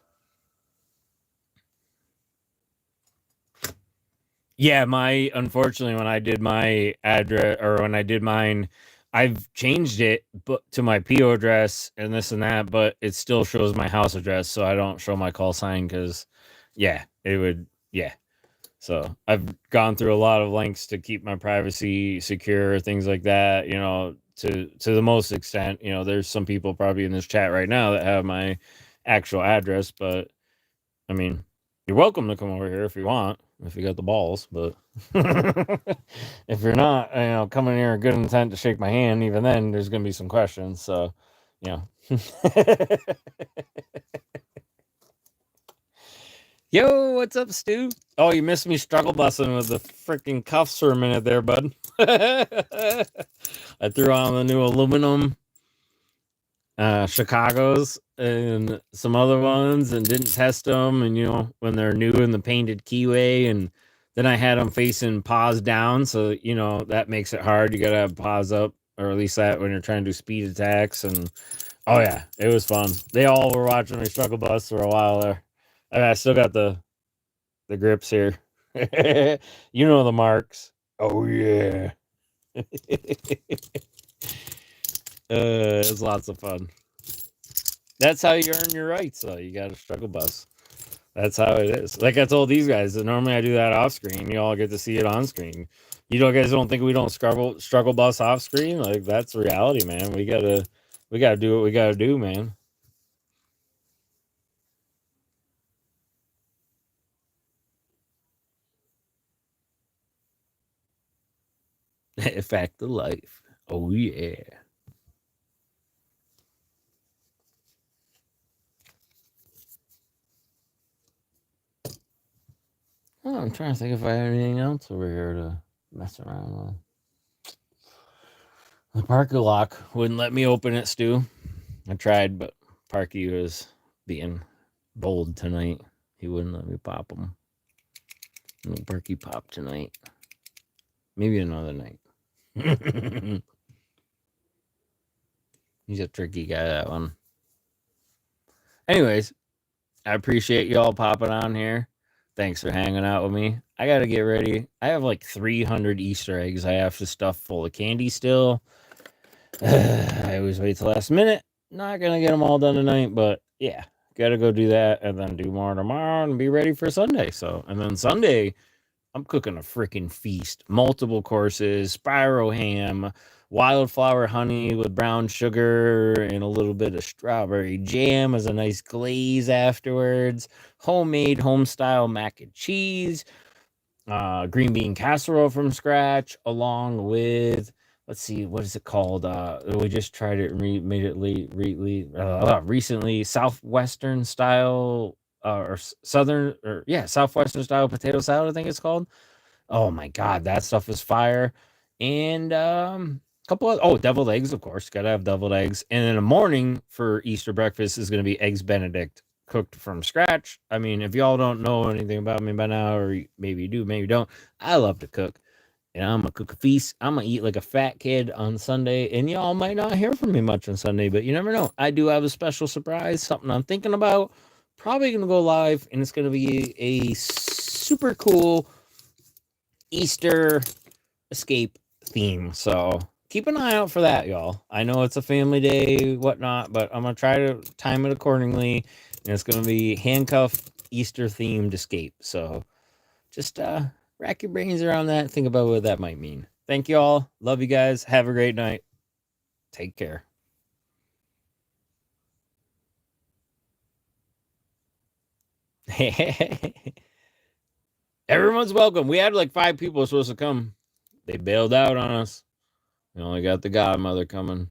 Yeah, unfortunately, when I did my address, or when I did mine, I've changed it but to my PO address and this and that, but it still shows my house address, so I don't show my call sign because, yeah, it would, yeah. So I've gone through a lot of lengths to keep my privacy secure, things like that, to the most extent. There's some people probably in this chat right now that have my actual address, but I mean, you're welcome to come over here if you want, if you got the balls. But if you're not, coming here with good intent to shake my hand, even then, there's going to be some questions. So, you know. Yo, what's up, Stu? Oh, you missed me struggle bussing with the freaking cuffs for a minute there, bud. I threw on the new aluminum Chicago's and some other ones and didn't test them. And, when they're new in the painted keyway, and then I had them facing paws down. So, that makes it hard. You got to have paws up, or at least that when you're trying to do speed attacks. And oh, yeah, it was fun. They all were watching me struggle bus for a while there. And I still got the grips here. The marks. Oh, yeah. It's lots of fun. That's how you earn your rights, though. You got to struggle bus. That's how it is. Like I told these guys, that normally I do that off screen. You all get to see it on screen. Guys don't think we don't struggle bus off screen? Like that's reality, man. We gotta do what we gotta do, man. Fact of life. Oh yeah. Oh, I'm trying to think if I have anything else over here to mess around with. The Parker lock wouldn't let me open it, Stu. I tried, but Parky was being bold tonight. He wouldn't let me pop him. No Parky pop tonight. Maybe another night. He's a tricky guy, that one. Anyways, I appreciate y'all popping on here. Thanks for hanging out with me. I got to get ready. I have like 300 Easter eggs I have to stuff full of candy still. I always wait till last minute. Not going to get them all done tonight, but yeah, got to go do that and then do more tomorrow and be ready for Sunday. And then Sunday, I'm cooking a freaking feast. Multiple courses, spiro ham, wildflower honey with brown sugar, and a little bit of strawberry jam as a nice glaze afterwards. Homemade, home style mac and cheese. Green bean casserole from scratch, along with, let's see, what is it called? We just tried it, made it recently. Southwestern style, or southern, or yeah, southwestern style potato salad, I think it's called. Oh my god, that stuff is fire. And couple of deviled eggs, of course. Gotta have deviled eggs. And in the morning for Easter breakfast is gonna be eggs Benedict cooked from scratch. I mean, if y'all don't know anything about me by now, or maybe you do, maybe you don't, I love to cook. And I'm gonna cook a feast. I'm gonna eat like a fat kid on Sunday. And y'all might not hear from me much on Sunday, but you never know. I do have a special surprise, something I'm thinking about. Probably gonna go live, and it's gonna be a super cool Easter escape theme. So keep an eye out for that, y'all. I know it's a family day, whatnot, but I'm gonna try to time it accordingly. And it's gonna be handcuff Easter themed escape. So just rack your brains around that. Think about what that might mean. Thank you all. Love you guys. Have a great night. Take care. Everyone's welcome. We had like 5 people supposed to come. They bailed out on us. We only got the godmother coming.